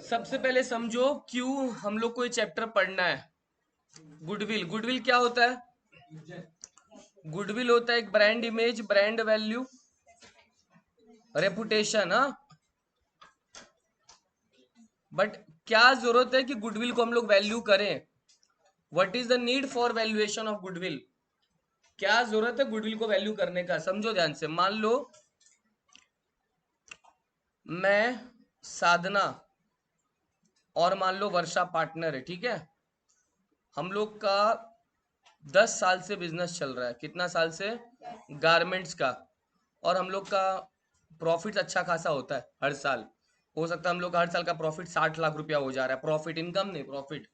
सबसे पहले समझो क्यों हम लोग को ये चैप्टर पढ़ना है। गुडविल, गुडविल क्या होता है? गुडविल होता है एक brand image, brand value, reputation. हाँ, बट क्या जरूरत है कि गुडविल को हम लोग वैल्यू करें? What is the need for valuation of goodwill? क्या जरूरत है गुडविल को वैल्यू करने का? समझो ध्यान से। मान लो मैं, साधना और मान लो वर्षा पार्टनर है, ठीक है। हम लोग का 10 साल से बिजनेस चल रहा है। कितना साल से? गारमेंट्स का। और हम लोग का प्रॉफिट अच्छा खासा होता है हर साल। हो सकता है हम लोग का हर साल का प्रॉफिट 60 लाख रुपया हो जा रहा है। प्रॉफिट, इनकम नहीं, प्रॉफिट।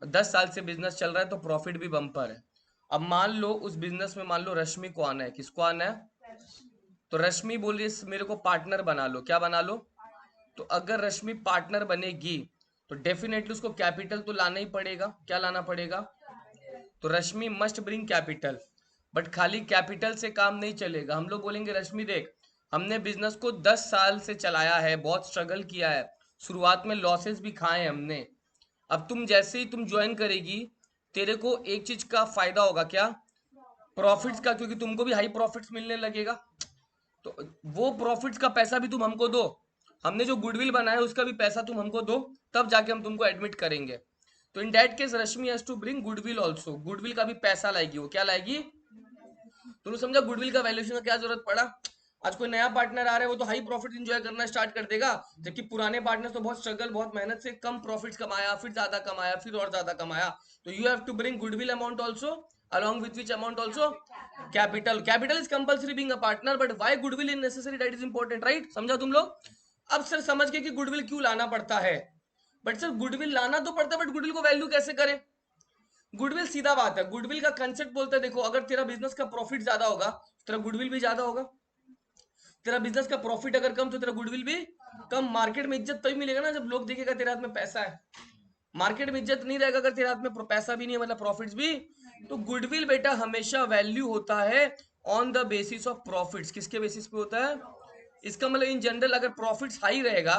10 साल से बिजनेस चल रहा है तो प्रॉफिट भी बम्पर है। अब मान लो उस बिजनेस में मान लो रश्मि को आना है। किसको आना है? तो रश्मि बोल रही है मेरे को पार्टनर बना लो। क्या बना लो? तो अगर रश्मि पार्टनर बनेगी तो डेफिनेटली उसको कैपिटल तो लाना ही पड़ेगा। क्या लाना पड़ेगा? तो रश्मि मस्ट ब्रिंग कैपिटल। बट खाली कैपिटल से काम नहीं चलेगा। हम लोग बोलेंगे रश्मि देख, हमने बिजनेस को 10 साल से चलाया है, बहुत स्ट्रगल किया है, शुरुआत में लॉसेस भी खाए हमने। अब तुम जैसे ही तुम ज्वाइन करेगी, तेरे को एक चीज का फायदा होगा। क्या? प्रॉफिट्स का, क्योंकि तुमको भी हाई प्रॉफिट्स मिलने लगेगा। तो वो प्रॉफिट्स का पैसा भी तुम हमको दो। हमने जो गुडविल बनाया उसका भी पैसा तुम हमको दो, तब जाके हम तुमको एडमिट करेंगे। तो in that case Rashmi has to bring goodwill also. Goodwill का भी पैसा लाएगी वो। क्या लाएगी? तुमने समझा गुडविल का वैल्यूएशन का क्या जरूरत पड़ा? आज कोई नया पार्टनर आ रहा है, वो तो हाई प्रॉफिट एंजॉय करना स्टार्ट कर देगा, जबकि पुराने पार्टनर तो बहुत स्ट्रगल, बहुत मेहनत से कम प्रॉफिट्स कमाया, फिर ज्यादा कमाया, फिर और ज्यादा कमाया। तो you have to bring goodwill amount also, along with which amount also capital. Capital is compulsory being a partner, but why goodwill is necessary, that is important, right? समझा तुम लोग? अब सर समझ गए कि गुडविल क्यों लाना पड़ता है। बट सर गुडविल लाना तो पड़ता है, बट गुडविल को वैल्यू कैसे करें? गुडविल सीधा बात है, गुडविल का कंसेप्ट बोलता है देखो, अगर तेरा बिजनेस का प्रॉफिट ज्यादा होगा तो तेरा गुडविल भी ज्यादा होगा। तेरा बिजनेस का प्रॉफिट अगर कम तो तेरा गुडविल भी कम। मार्केट में इज्जत तभी मिलेगा ना जब लोग देखेगा तेरे हाथ में पैसा है। मार्केट में इज्जत नहीं रहेगा अगर तेरे हाथ में पैसा भी नहीं है, मतलब प्रॉफिट्स भी। तो गुडविल बेटा हमेशा वैल्यू होता है on the basis of profits. किसके बेसिस पे होता है? इसका मतलब इन जनरल अगर प्रॉफिट्स हाई रहेगा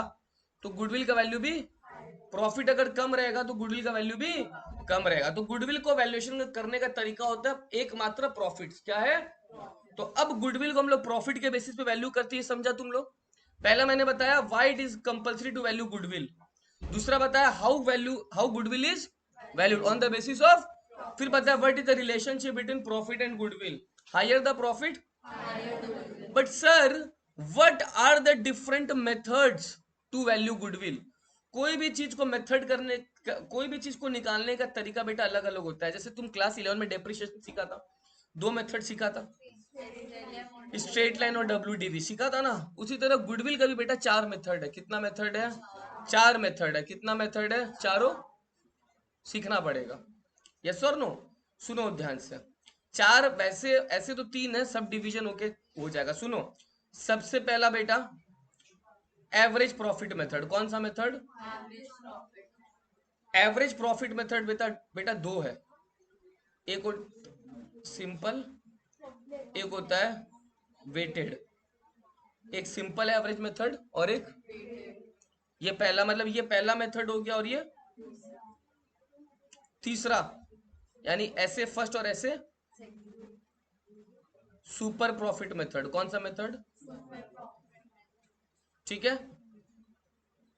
तो गुडविल का वैल्यू भी, प्रॉफिट अगर कम रहेगा तो गुडविल का वैल्यू भी कम रहेगा। तो गुडविल को वैल्यूएशन करने का तरीका होता है एकमात्र प्रॉफिट्स। क्या है? तो अब गुडविल को हम लोग प्रॉफिट के बेसिस पे वैल्यू करते हैं, समझा तुम लोग? पहला मैंने बताया why it is compulsory to value goodwill. दूसरा बताया how goodwill is valued on the basis of. फिर बताया what is the relationship between profit and goodwill. Higher the profit. But sir what are the different methods to value goodwill? कोई भी चीज को method करने कोई भी चीज को निकालने का तरीका बेटा अलग अलग होता है। जैसे तुम क्लास 11 में डेप्रिसिएशन सीखा था, दो मेथड सीखा था, स्ट्रेट लाइन और डब्ल्यू सीखा था ना। उसी तरह गुडविल का भी बेटा 4 मेथड है। कितना मेथड है? 4 मेथड है। कितना मेथड है? चारों सीखना पड़ेगा। यस और नो? सुनो ध्यान से। चार, वैसे ऐसे तो 3 है, सब डिवीजन होके हो जाएगा। सुनो, सबसे पहला बेटा एवरेज प्रॉफिट मेथड। कौन सा मेथड? एवरेज प्रॉफिट मेथड बेटा बेटा दो है। एक सिंपल, एक होता है वेटेड। एक सिंपल एवरेज मेथड और एक, ये पहला, मतलब ये पहला मेथड हो गया और ये तीसरा, यानी ऐसे फर्स्ट और ऐसे सुपर प्रॉफिट मेथड। कौन सा मेथड? ठीक है।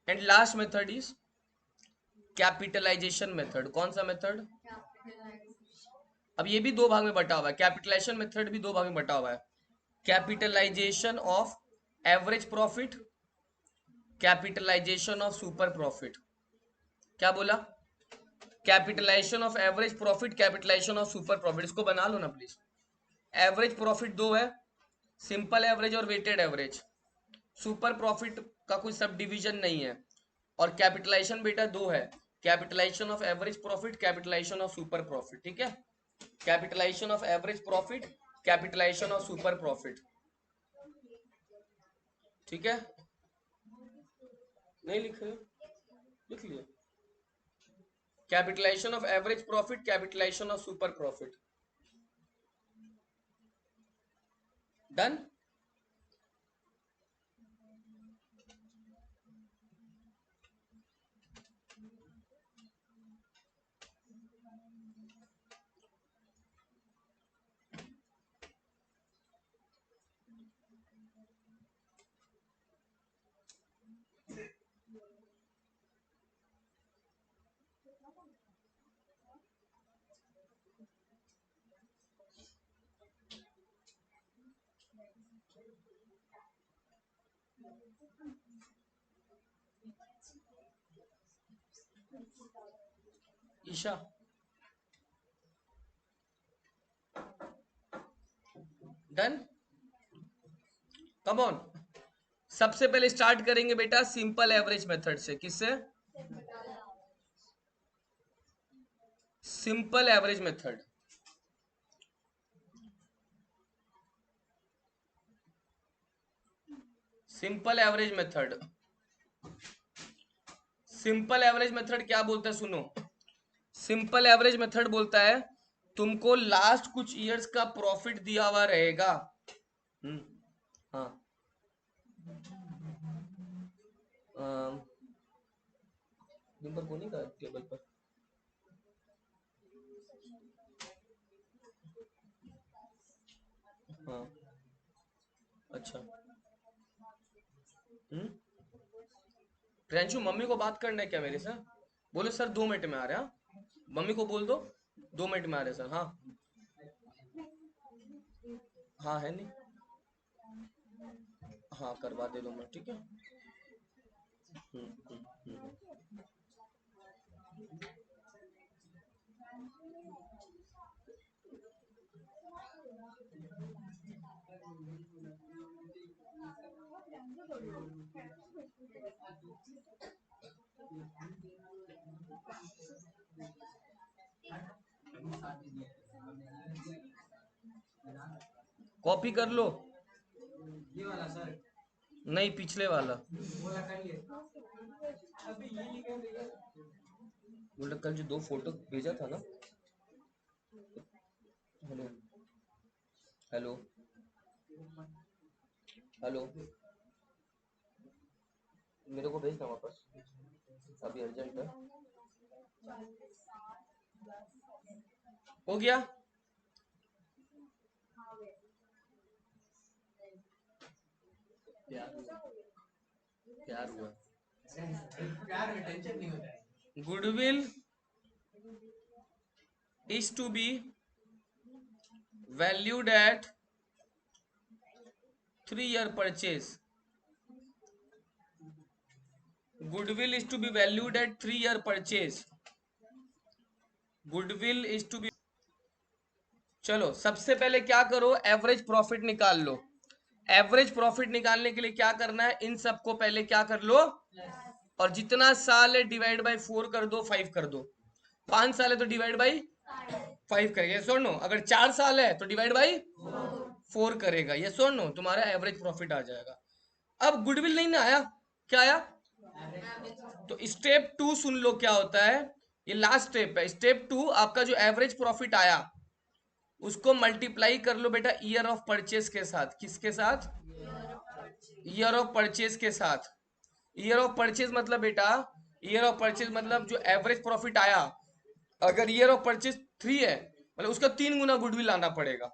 And last method is capitalisation method. कौन सा मेथड? अब ये भी दो भाग में बटा हुआ है। कैपिटलाइजेशन मेथड भी दो भाग में बटा हुआ है। Capitalisation of average profit, capitalisation of super profit. क्या बोला? Capitalisation of average profit, capitalisation of super profit. इसको बना लो ना प्लीज। एवरेज प्रॉफिट दो है, सिंपल एवरेज और वेटेड एवरेज। सुपर प्रॉफिट का कोई सब डिवीजन नहीं है। और कैपिटलाइजेशन बेटा दो है, capitalisation of average profit, capitalisation of super profit. ठीक है। Capitalisation of average profit, capitalisation of super profit. ठीक है। नहीं लिखे? लिख लिया। Capitalisation of average profit, capitalisation of super profit. Done. Isha, done, come on. सबसे पहले स्टार्ट करेंगे बेटा सिंपल एवरेज मेथड से। किससे? Simple average method. Simple average method. Simple average method क्या बोलता है सुनो। सिंपल एवरेज मेथड बोलता है तुमको लास्ट कुछ इयर्स का प्रॉफिट दिया हुआ रहेगा। हाँ, दिन पर कौन का टेबल पर। हाँ, अच्छा। प्रियांशु, मम्मी को बात करना है क्या मेरे से? बोलो सर 2 मिनट में आ रहे हैं। हाँ? मम्मी को बोल दो 2 मिनट में आ रहे सर। हाँ, हाँ है नहीं। हाँ करवा दे 2 मिनट, ठीक है। हम्म। कॉपी कर लो। नहीं, पिछले वाला। बोला कल जो 2 फोटो भेजा था ना। हेलो, हेलो, हेलो, मेरे को भेजना वापस, अभी अर्जेंट है। हो गया? प्यार हुआ, प्यार हुआ। Goodwill is to be valued at 3-year purchase. Goodwill is to be valued at 3-year purchase. Goodwill is to be। चलो सबसे पहले क्या करो, एवरेज प्रॉफिट निकाल लो। एवरेज प्रॉफिट निकालने के लिए क्या करना है, इन सबको पहले क्या कर लो, और जितना साल है डिवाइड बाय 4 कर दो, 5 कर दो। 5 साल है तो डिवाइड बाई 5 करेगा, ये सुनो। अगर 4 साल है तो डिवाइड बाई 4 करेगा, ये सुनो, तुम्हारा एवरेज प्रॉफिट आ जाएगा। अब गुडविल नहीं ना आया, क्या आया? तो स्टेप 2 सुन लो क्या होता है। ये लास्ट स्टेप है। स्टेप 2, आपका जो एवरेज प्रॉफिट आया उसको मल्टीप्लाई कर लो बेटा ईयर ऑफ परचेज के साथ। किसके साथ? ईयर ऑफ परचेज के साथ। ईयर ऑफ परचेज मतलब बेटा, ईयर ऑफ परचेज मतलब जो एवरेज प्रॉफिट आया, अगर ईयर ऑफ परचेज 3 है मतलब उसका 3 गुना गुडविल लाना पड़ेगा।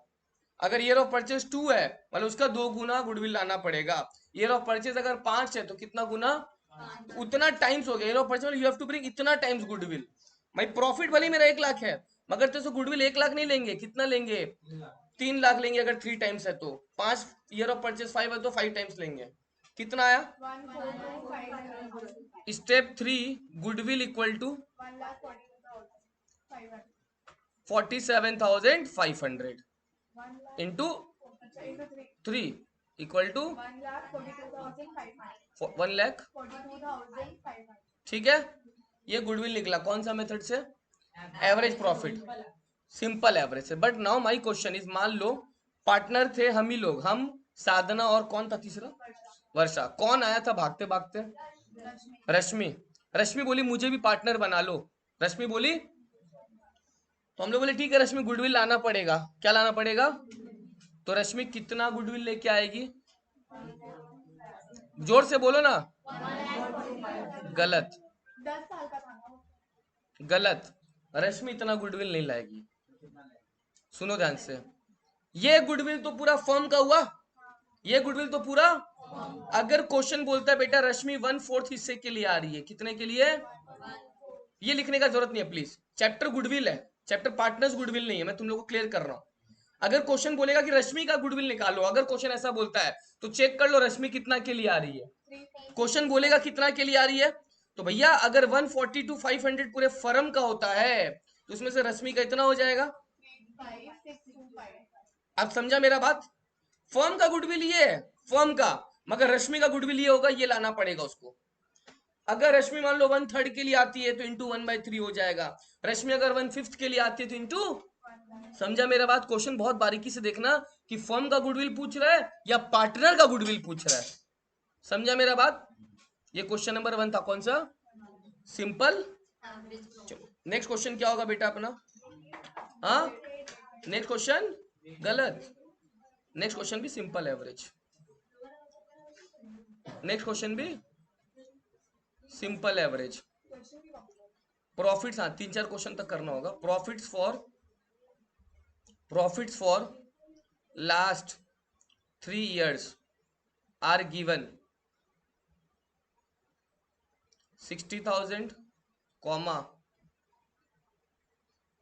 अगर ईयर ऑफ परचेज 2 है मतलब उसका 2 गुना गुडविल लाना पड़ेगा। ईयर ऑफ परचेज अगर 5 है तो कितना गुना? उतना टाइम्स हो गया। Year of purchase you have to bring इतना टाइम्स गुडविल। भाई प्रॉफिट भले मेरा 1 लाख है, मगर तो गुडविल 1 लाख नहीं लेंगे, कितना लेंगे? 3 लाख लेंगे। अगर 3 टाइम्स है तो 5, ईयर ऑफ परचेज 5 है तो 5 टाइम्स लेंगे। कितना आया? Step 3, goodwill equal to 47,500 into 3 equal to 1 lakh. ठीक है, ये गुडविल निकला। कौन सा मेथड से? एवरेज प्रॉफिट, सिंपल एवरेज से। But now my question is, मान लो पार्टनर थे हम ही लोग, हम, साधना और कौन था तीसरा? वर्षा। कौन आया था भागते भागते? रश्मि। रश्मि बोली मुझे भी पार्टनर बना लो। रश्मि बोली, तो हम लोग बोले ठीक है रश्मि, गुडविल लाना पड़ेगा। क्या लाना पड़ेगा? तो रश्मि कितना गुडविल लेके आएगी? जोर से बोलो ना। गलत, गलत। रश्मि इतना गुडविल नहीं लाएगी। सुनो ध्यान से, ये गुडविल तो पूरा फर्म का हुआ। ये गुडविल तो पूरा। अगर क्वेश्चन बोलता है बेटा रश्मि 1/4 हिस्से के लिए आ रही है, कितने के लिए? ये लिखने का जरूरत नहीं है प्लीज। चैप्टर गुडविल है, चैप्टर पार्टनर्स गुडविल नहीं है। मैं तुम लोग को क्लियर कर रहा हूं। अगर क्वेश्चन बोलेगा कि रश्मि का गुडविल निकालो, अगर क्वेश्चन ऐसा बोलता है तो चेक कर लो रश्मि कितना के लिए आ रही है। क्वेश्चन बोलेगा कितना के लिए आ रही है, तो भैया अगर 140 to 500 पूरे फर्म का होता है तो उसमें से रश्मि का इतना हो जाएगा। आप समझा मेरा बात? फर्म का गुडविल ये है, फर्म का, मगर रश्मि का गुडविल ये होगा, ये लाना पड़ेगा उसको। अगर रश्मि मान लो 1/3 के लिए आती है तो इंटू 1/3 हो जाएगा। रश्मि अगर 1/5 के लिए आती है तो इंटू, समझा मेरा बात? क्वेश्चन बहुत बारीकी से देखना कि फर्म का गुडविल पूछ रहा है या पार्टनर का गुडविल पूछ रहा है। समझा मेरा बात? ये क्वेश्चन नंबर 1 था। कौन सा? सिंपल। चलो नेक्स्ट क्वेश्चन क्या होगा बेटा अपना? हाँ, नेक्स्ट क्वेश्चन गलत। नेक्स्ट क्वेश्चन भी सिंपल एवरेज। नेक्स्ट क्वेश्चन भी सिंपल एवरेज। प्रॉफिट्स, हाँ 3-4 क्वेश्चन तक करना होगा। Profits for last 3 years are given 60,000 comma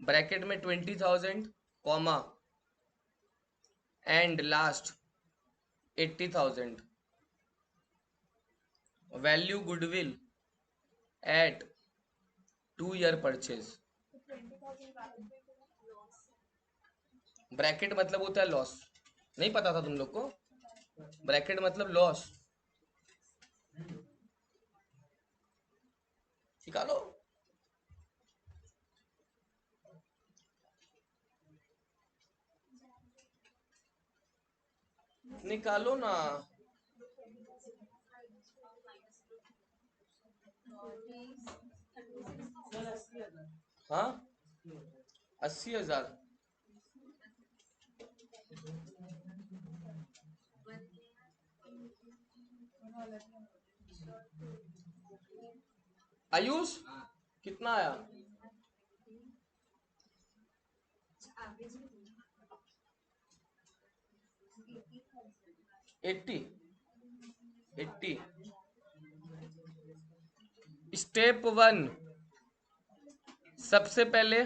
bracket में 20,000 comma and last 80,000 value goodwill at 2 year purchase. Bracket मतलब होता है लॉस, नहीं पता था तुम लोग को? ब्रैकेट मतलब लॉस। निकालो। निकालो ना। हाँ 80,000। आयुष कितना आया? 80। स्टेप 1, सबसे पहले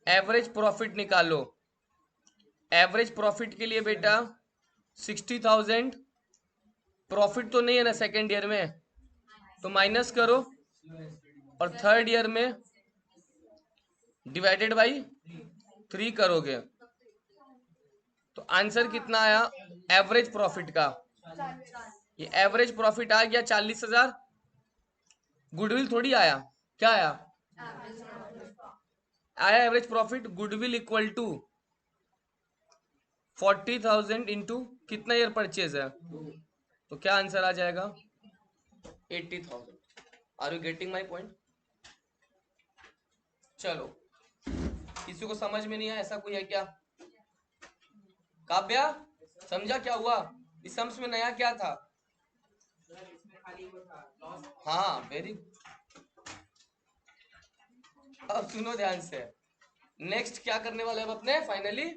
एवरेज प्रॉफिट निकालो। एवरेज प्रॉफिट के लिए बेटा 60,000 प्रॉफिट तो नहीं है ना सेकेंड ईयर में, तो माइनस करो, और थर्ड ईयर में डिवाइडेड बाई 3 करोगे तो आंसर कितना आया एवरेज प्रॉफिट का? ये एवरेज प्रॉफिट आ गया 40,000। गुडविल थोड़ी आया, क्या आया? आया average profit. Goodwill equal to 40,000 into कितना ईयर परचेज है, तो क्या आंसर आ जाएगा? 80,000। Are you getting my point? चलो, किसी को समझ में नहीं आया ऐसा कोई है क्या? काव्या समझा क्या हुआ? इस सम्स में नया क्या था? हाँ वेरी। अब सुनो ध्यान से, नेक्स्ट क्या करने वाले हैं अपने फाइनली?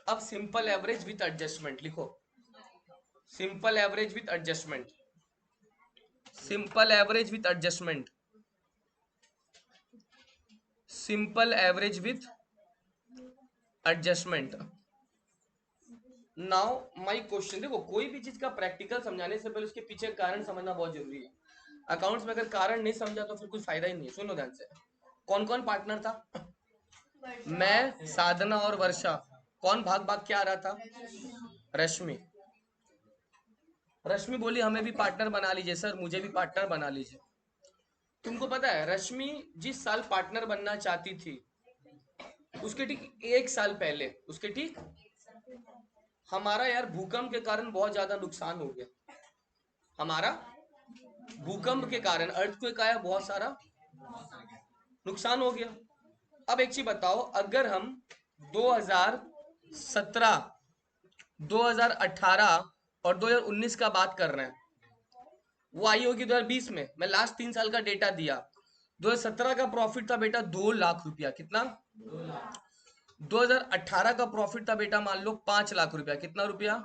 अब सिंपल एवरेज विथ एडजस्टमेंट लिखो। Simple average with adjustment. Simple average with adjustment. Simple average with adjustment. Now my question, देखो कोई भी चीज का प्रैक्टिकल समझाने से पहले उसके पीछे कारण समझना बहुत जरूरी है। अकाउंट्स में अगर कारण नहीं समझा तो फिर कुछ फायदा ही नहीं है। सुनो ध्यान से, कौन कौन पार्टनर था? मैं, साधना और वर्षा। कौन भाग भाग क्या आ रहा था? रश्मि। रश्मि बोली हमें भी पार्टनर बना लीजिए सर, मुझे भी पार्टनर बना लीजिए। तुमको पता है रश्मि जिस साल पार्टनर बनना चाहती थी उसके ठीक 1 साल पहले, उसके ठीक हमारा यार भूकंप के कारण बहुत ज्यादा नुकसान हो गया। हमारा भूकंप के कारण, अर्थक्वेक आया, बहुत सारा नुकसान हो गया। अब एक चीज बताओ, अगर हम 2017, 2018 और 2019 का बात कर रहे हैं, वो आई होगी 2020 में, मैं लास्ट 3 साल का डेटा दिया। 2017 का प्रॉफिट था बेटा 2 लाख रुपया। कितना? 2018 का प्रॉफिट था बेटा मान लो 5 लाख रुपया। कितना रुपया?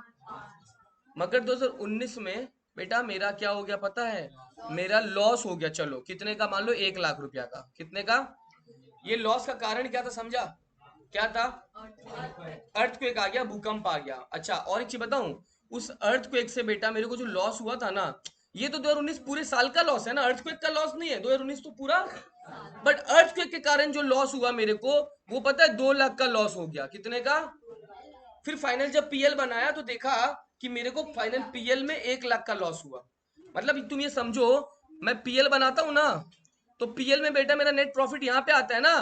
मगर 2019 में बेटा मेरा क्या हो गया पता है? मेरा लॉस हो गया। चलो कितने का? मान लो 1 लाख रुपया का। कितने का? ये लॉस का कारण क्या था समझा? क्या था? अर्थक्वेक आ गया, भूकंप आ गया। अच्छा और एक चीज बताऊं, उस अर्थक्वेक से बेटा मेरे को जो लॉस हुआ था ना, ये तो 2019 पूरे साल का लॉस है ना, अर्थक्वेक का लॉस नहीं है, 2019 तो पूरा। बट अर्थक्वेक के कारण जो लॉस हुआ मेरे को, वो पता है 2 लाख का लॉस हो गया। कितने का? फिर फाइनल जब पीएल बनाया तो देखा कि मेरे को फाइनल पीएल में 1 लाख का लॉस हुआ। मतलब तुम ये समझो, मैं पीएल बनाता हूं ना, तो पीएल में बेटा मेरा नेट प्रॉफिट यहाँ पे आता है ना,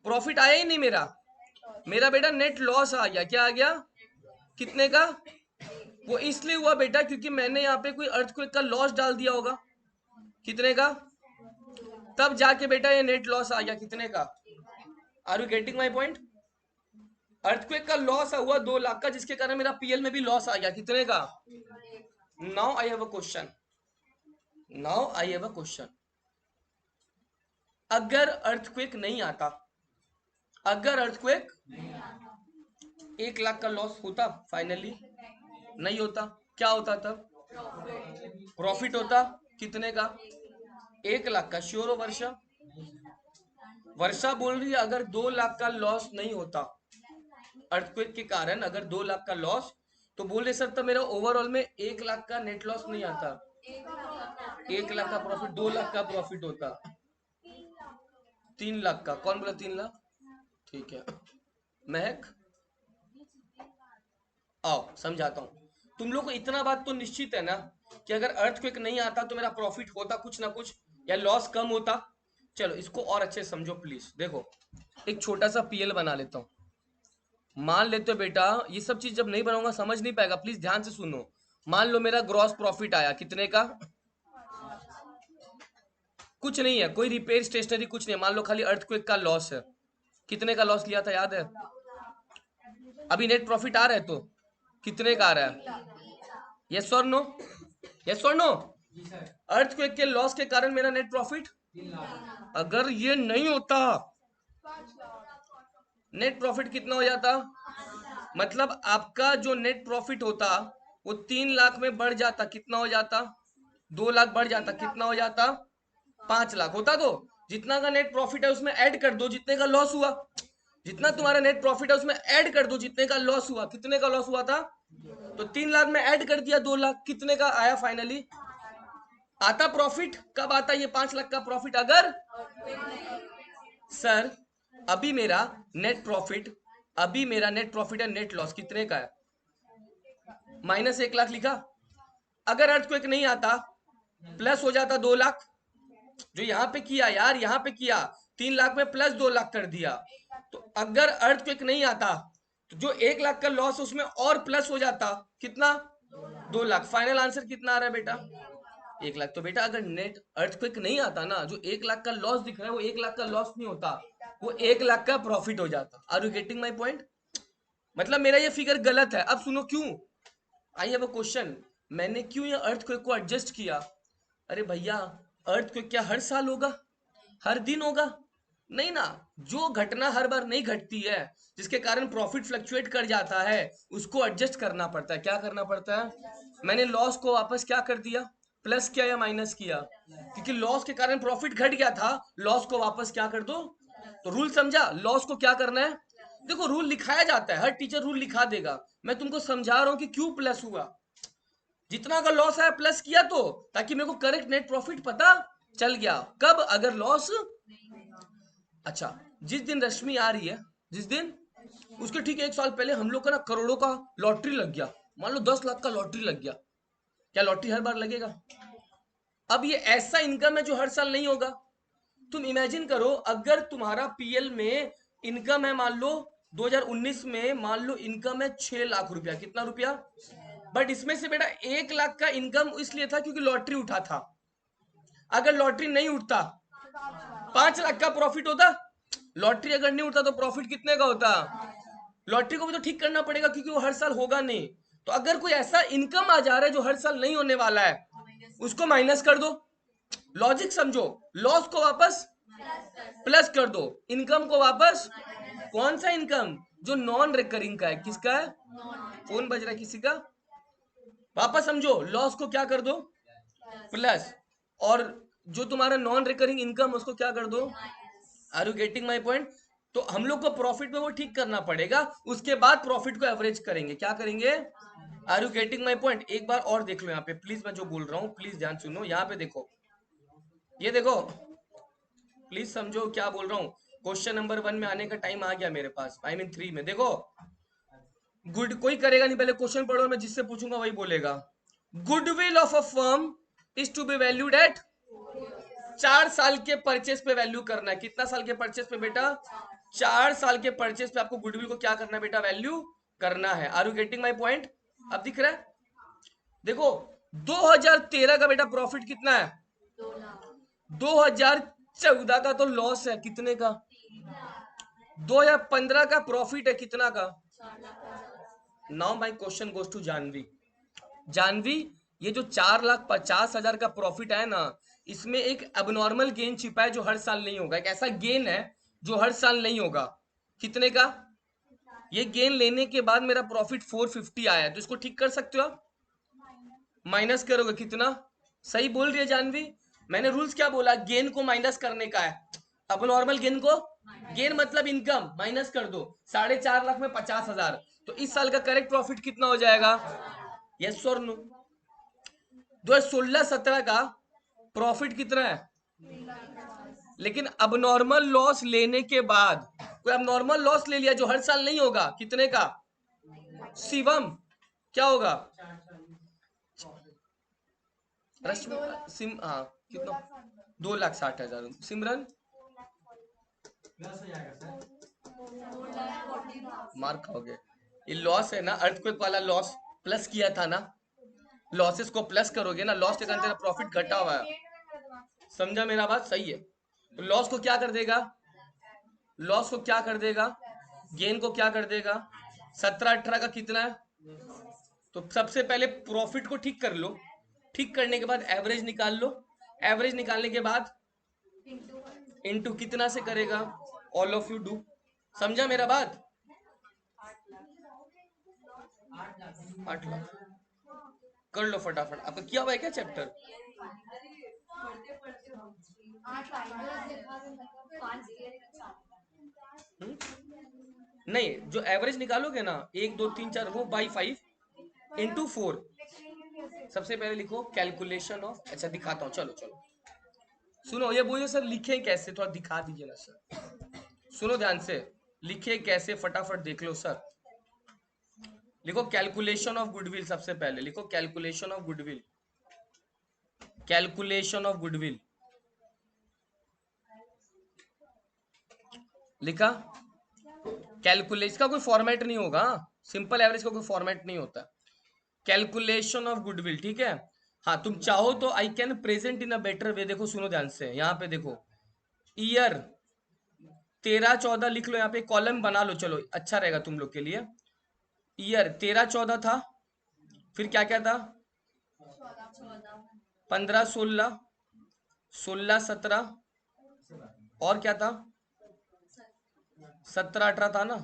प्रॉफिट आया ही नहीं मेरा, मेरा बेटा नेट लॉस आ गया। क्या आ गया? कितने का? वो इसलिए हुआ बेटा क्योंकि मैंने यहाँ पे कोई अर्थक्वेक का लॉस डाल दिया होगा। कितने का? तब जाके बेटा ये नेट लॉस आ गया। कितने का? Are you getting my point? Earthquake का लॉस हुआ 2 लाख का, जिसके कारण मेरा पीएल में भी लॉस आ गया। कितने का? Now I have a question, now I have a question. अगर अर्थक्वेक नहीं आता, अगर अर्थक्वेक 1 लाख का लॉस होता फाइनली, नहीं होता, क्या होता तब? प्रॉफिट होता। कितने का? 1 लाख का। श्योर हो वर्षा? वर्षा बोल रही है अगर 2 लाख का लॉस नहीं होता अर्थक्वेक के कारण, अगर 2 लाख का लॉस, तो बोल रहे सर तब मेरा ओवरऑल में 1 लाख का नेट लॉस नहीं आता, 1 लाख का प्रॉफिट, 2 लाख का प्रॉफिट होता। 3 लाख का? कौन बोला 3 लाख? ठीक है महक, आओ समझाता हूँ। तुम लोग को इतना बात तो निश्चित है ना कि अगर अर्थक्वेक नहीं आता तो मेरा प्रॉफिट होता कुछ ना कुछ, या लॉस कम होता। चलो इसको और अच्छे से समझो प्लीज। देखो एक छोटा सा पीएल बना लेता हूँ। मान लेते हो बेटा, ये सब चीज जब नहीं बनाऊंगा समझ नहीं पाएगा, प्लीज ध्यान से सुनो। मान लो मेरा ग्रॉस प्रॉफिट आया, कितने का? कुछ नहीं है, कोई रिपेयर स्टेशनरी कुछ नहीं है, मान लो खाली अर्थक्वेक का लॉस है। कितने का लॉस लिया था याद है? अभी नेट प्रॉफिट आ रहा है तो कितने का आ रहा है? यस और नो? यस और नो? अर्थक्वेक के लॉस के कारण मेरा नेट प्रॉफिट, अगर ये नहीं होता नेट प्रॉफिट कितना हो जाता? मतलब आपका जो नेट प्रॉफिट होता वो 3 लाख में बढ़ जाता, कितना हो जाता? 2 लाख बढ़ जाता, कितना हो जाता? 5 लाख होता। तो जितना का नेट प्रॉफिट है उसमें ऐड कर दो जितने का लॉस हुआ, जितना तुम्हारा नेट प्रॉफिट है उसमें ऐड कर दो जितने का लॉस हुआ। कितने का लॉस हुआ था? तो 3 लाख में ऐड कर दिया 2 लाख, कितने का आया फाइनली? आता प्रॉफिट कब आता ये 5 लाख का प्रॉफिट? अगर सर अभी मेरा नेट प्रॉफिट, अभी मेरा नेट प्रॉफिट है, नेट लॉस कितने का है? -1 लाख लिखा। अगर अर्थक्वेक नहीं आता प्लस हो जाता 2 लाख, जो यहाँ पे किया यार, यहाँ पे किया 3 लाख में प्लस 2 लाख कर दिया। तो अगर अर्थक्वेक नहीं आता तो जो 1 लाख का लॉस उसमें और प्लस हो जाता, कितना? 2 लाख। फाइनल आंसर कितना आ रहा है बेटा? 1 लाख। तो बेटा अगर नेट अर्थक्वेक नहीं आता ना, जो 1 लाख का लॉस दिख रहा है वो 1 लाख का लॉस नहीं होता, वो 1 लाख का प्रॉफिट हो जाता। Are you getting my point? मतलब मेरा ये फिगर गलत है। अब सुनो क्यों। I have a question. मैंने क्यों ये अर्थक्वेक को एडजस्ट किया? अरे भैया अर्थक्वेक क्या हर साल होगा, हर दिन होगा? नहीं ना। जो घटना हर बार नहीं घटती है, जिसके कारण प्रॉफिट फ्लक्चुएट कर जाता है, उसको एडजस्ट करना पड़ता है। क्या करना पड़ता है? मैंने लॉस को वापस क्या कर दिया? प्लस किया या माइनस किया? क्योंकि लॉस के कारण प्रॉफिट घट गया था, लॉस को वापस क्या कर दो? तो रूल समझा, लॉस को क्या करना है? देखो रूल लिखाया जाता है, हर टीचर रूल लिखा देगा, मैं तुमको समझा रहा हूं कि क्यों प्लस हुआ। जितना का लॉस आया प्लस किया तो, ताकि मेरे को करेक्ट नेट प्रॉफिट पता चल गया। कब? अगर लॉस, अच्छा जिस दिन रश्मि आ रही है, जिस दिन, उसके ठीक 1 साल पहले हम लोग का ना करोड़ों का लॉटरी लग गया। मान लो 10 लाख का लॉटरी लग गया। क्या लॉटरी हर बार लगेगा? अब ये ऐसा इनकम है जो हर साल नहीं होगा। तुम इमेजिन करो अगर तुम्हारा पीएल में इनकम है, मान लो 2019 में मान लो इनकम है 6 लाख रुपया। कितना रुपया? बट इसमें से बेटा 1 लाख का इनकम इसलिए था क्योंकि लॉटरी उठा था। अगर लॉटरी नहीं उठता 5 लाख का प्रॉफिट होता। लॉटरी अगर नहीं उठता तो प्रॉफिट कितने का होता? लॉटरी को भी तो ठीक करना पड़ेगा क्योंकि वो हर साल होगा नहीं। तो अगर कोई ऐसा इनकम आ जा रहा है जो हर साल नहीं होने वाला है, उसको माइनस कर दो। लॉजिक समझो, लॉस को वापस प्लस कर दो, इनकम को वापस। कौन सा इनकम? जो नॉन रिकरिंग का है। किसका है? फोन बज रहा है किसी का? वापस समझो, लॉस को क्या कर दो? प्लस। और जो तुम्हारा नॉन रिकरिंग इनकम उसको क्या कर दो? Are you getting my point? तो हम लोग को प्रॉफिट में वो ठीक करना पड़ेगा, उसके बाद प्रॉफिट को एवरेज करेंगे। क्या करेंगे? Are you getting my point? एक बार और देख लो यहाँ पे प्लीज, मैं जो बोल रहा हूँ प्लीज ध्यान सुनो। यहाँ पे देखो, ये देखो, प्लीज समझो क्या बोल रहा हूँ। क्वेश्चन नंबर 1 में आने का टाइम आ गया मेरे पास, आई मीन 3 में। देखो, गुड कोई करेगा नहीं, पहले क्वेश्चन पढ़ो, मैं जिससे पूछूंगा वही बोलेगा। Goodwill of a firm is to be valued at 4 साल के परचेस पे वैल्यू करना है। कितना साल के परचेस पे बेटा? 4 साल के परचेस पे आपको गुडविल को क्या करना है बेटा? वैल्यू करना है। Are you getting my point? अब दिख रहा है? देखो, 2013 का बेटा प्रॉफिट कितना है? 2014 का तो लॉस है, कितने का? 2015 का प्रॉफिट है, कितना का? Now my question goes to Janvi. Janvi, ये जो 4,50,000 का प्रॉफिट है ना, इसमें एक एबनॉर्मल गेन छिपा है जो हर साल नहीं होगा। एक ऐसा गेन है जो हर साल नहीं होगा। कितने का? ये गेन लेने के बाद मेरा प्रॉफिट 450 आया है, तो इसको ठीक कर सकते हो आप? माइनस करोगे कितना? सही बोल रही है जानवी। मैंने रूल्स क्या बोला? गेन को माइनस करने का है। अब नॉर्मल गेन को, गेन मतलब इनकम, माइनस कर दो। 4.5 लाख में 50,000, तो इस साल का करेक्ट प्रॉफिट कितना हो जाएगा? यस और नो? 2016-17 का प्रॉफिट कितना है? लेकिन अब नॉर्मल लॉस लेने के बाद, कोई अब नॉर्मल लॉस ले लिया जो हर साल नहीं होगा, कितने का? शिवम, क्या होगा? रश्मि, सिम, हाँ, कितना? 2,60,000। सिमरन, मार खाओगे। ये लॉस है ना, अर्थक्वेक वाला लॉस प्लस किया था ना, लॉसेस को प्लस करोगे ना, लॉस के कारण तेरा प्रॉफिट घटा हुआ है। समझा मेरा बात? सही है। तो लॉस को क्या कर देगा? लॉस को क्या कर देगा? गेन को क्या कर देगा? 17-18 का कितना है? तो सबसे पहले प्रॉफिट को ठीक कर लो, ठीक करने के बाद एवरेज निकाल लो, एवरेज निकालने के बाद इनटू कितना से करेगा? All of you do. समझा मेरा बात? 8 लाख कर लो फटाफट। आपका किया हुआ है क्या चैप्टर? हम्म? नहीं, जो एवरेज निकालोगे ना, 1 2 3 4, वो बाई 5 इंटू 4। सबसे पहले लिखो कैलकुलेशन ऑफ, अच्छा दिखाता हूँ, चलो चलो सुनो। ये बोलिए सर लिखे कैसे, थोड़ा दिखा दीजिए ना सर। सुनो ध्यान से, लिखे कैसे फटाफट देख लो सर। लिखो कैलकुलेशन ऑफ गुडविल, सबसे पहले लिखो calculation of goodwill. Calculation of goodwill लिखा। कैलकुलेशन का कोई फॉर्मेट नहीं होगा, सिंपल एवरेज का कोई फॉर्मेट नहीं होता। कैलकुलेशन ऑफ गुडविल, ठीक है। हाँ, तुम चाहो तो I can present in a better way. देखो सुनो ध्यान से, यहाँ पे देखो, ईयर 13-14 लिख लो, यहाँ पे कॉलम बना लो, चलो अच्छा रहेगा तुम लोग के लिए। ईयर 13-14 था, फिर क्या क्या था? 15-16, 16-17, और क्या था? 17-18 था ना?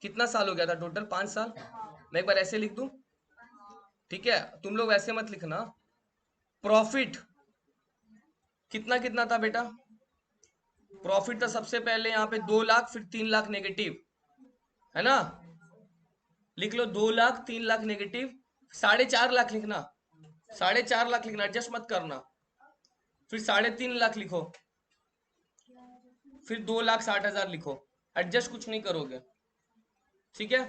कितना साल हो गया था टोटल? 5 साल। मैं एक बार ऐसे लिख दूं, ठीक है? तुम लोग ऐसे मत लिखना। प्रॉफिट कितना कितना था बेटा? प्रॉफिट था सबसे पहले यहाँ पे 2 लाख, फिर 3 लाख नेगेटिव, है ना? लिख लो 2 लाख, 3 लाख नेगेटिव, 4.5 लाख लिखना, 4.5 लाख लिखना, एडजस्ट मत करना। फिर 3.5 लाख लिखो, फिर 2,60,000 लिखो, एडजस्ट कुछ नहीं करोगे, ठीक है?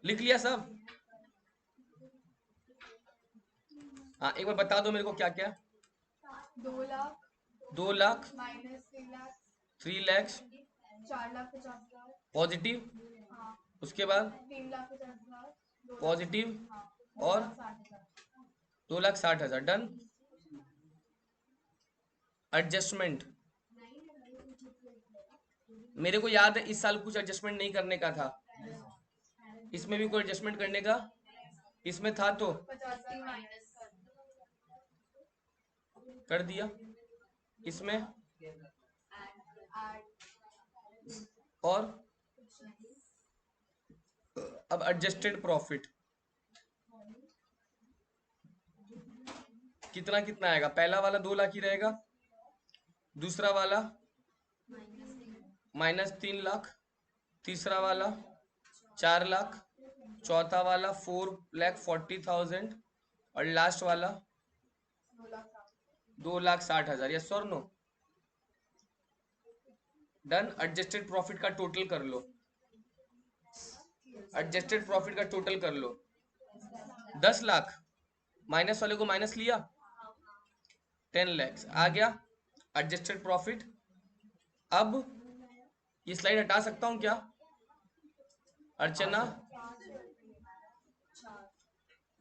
लिख लिया सब? हाँ, एक बार बता दो मेरे को क्या क्या। 2 लाख, 2 लाख, -3 लाख, 3 लैक्स 4,50,000, पॉजिटिव, हाँ, उसके बाद 3,50,000, 2 लाख, पॉजिटिव, हाँ, और 2,60,000। 2,60,000 डन। एडजस्टमेंट, मेरे को याद है इस साल कुछ एडजस्टमेंट नहीं करने का था, इसमें भी कोई एडजस्टमेंट करने का इसमें था तो 50 माइनस कर दिया इसमें। आठ, और अब एडजस्टेड प्रॉफिट कितना कितना आएगा? पहला वाला 2 लाख ही रहेगा, दूसरा वाला -3 लाख, तीसरा वाला 4 लाख, चौथा वाला 4,40,000 और लास्ट वाला 2,60,000। यस और नो? डन। एडजस्टेड प्रॉफिट का टोटल कर लो, एडजस्टेड प्रॉफिट का टोटल कर लो। 10 लाख, माइनस वाले को माइनस लिया, 10 lakhs आ गया एडजस्टेड प्रॉफिट। अब ये स्लाइड हटा सकता हूं क्या अर्चना?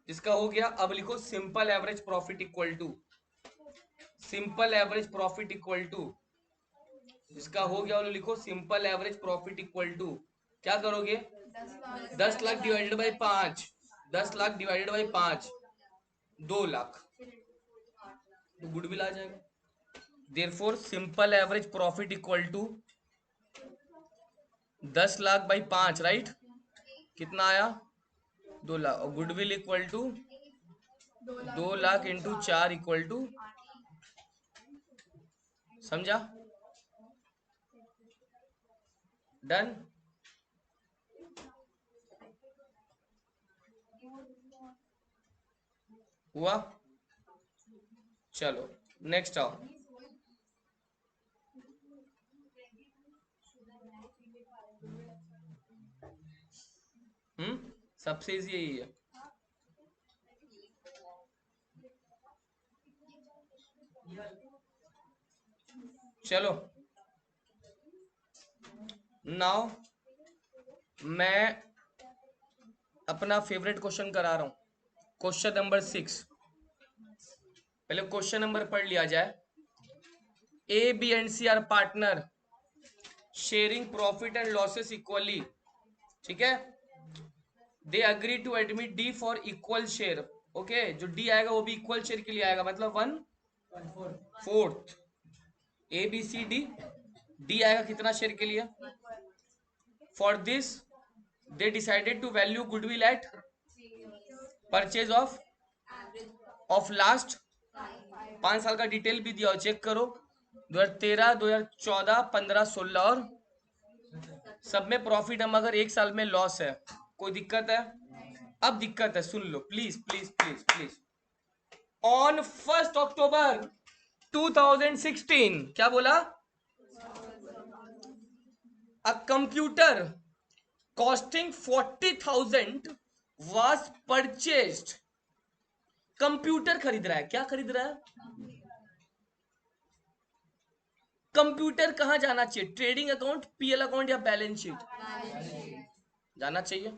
इसका हो गया। अब लिखो simple average profit equal to, simple average profit equal to, इसका हो गया। और लिखो simple average profit equal to, क्या करोगे? 10 lakh divided by 5, 10 lakh divided by 5, 2 lakh, तो गुडविल आ जाएगा। Therefore simple average profit equal to 10 lakh by 5, right? कितना आया? 2 लाख। और goodwill equal to 2 lakh into 4 equal to, समझा? डन। हुआ? चलो नेक्स्ट आओ। सबसे इजी यही है। चलो नाउ मैं अपना फेवरेट क्वेश्चन करा रहा हूं, क्वेश्चन नंबर 6। पहले क्वेश्चन नंबर पढ़ लिया जाए। A B and C are partner sharing profit and losses equally, ठीक है? They agree to admit D for equal share. Okay, जो डी आएगा वो भी इक्वल शेयर के लिए आएगा, मतलब 1/4। A B C D, D आएगा कितना शेयर के लिए? For this they decided to value goodwill at purchase of last 5 साल का डिटेल भी दिया हो, चेक करो। 2013, 2014, 15, 16 और सब में प्रॉफिट। हम अगर 1 साल में लॉस है, कोई दिक्कत है? अब दिक्कत है, सुन लो please please please please. On 1 October 2016, क्या बोला? A computer costing 40,000 was purchased। Computer खरीद रहा है, क्या खरीद रहा है? कंप्यूटर कहां जाना चाहिए? ट्रेडिंग अकाउंट, पीएल अकाउंट या बैलेंस शीट? जाना चाहिए।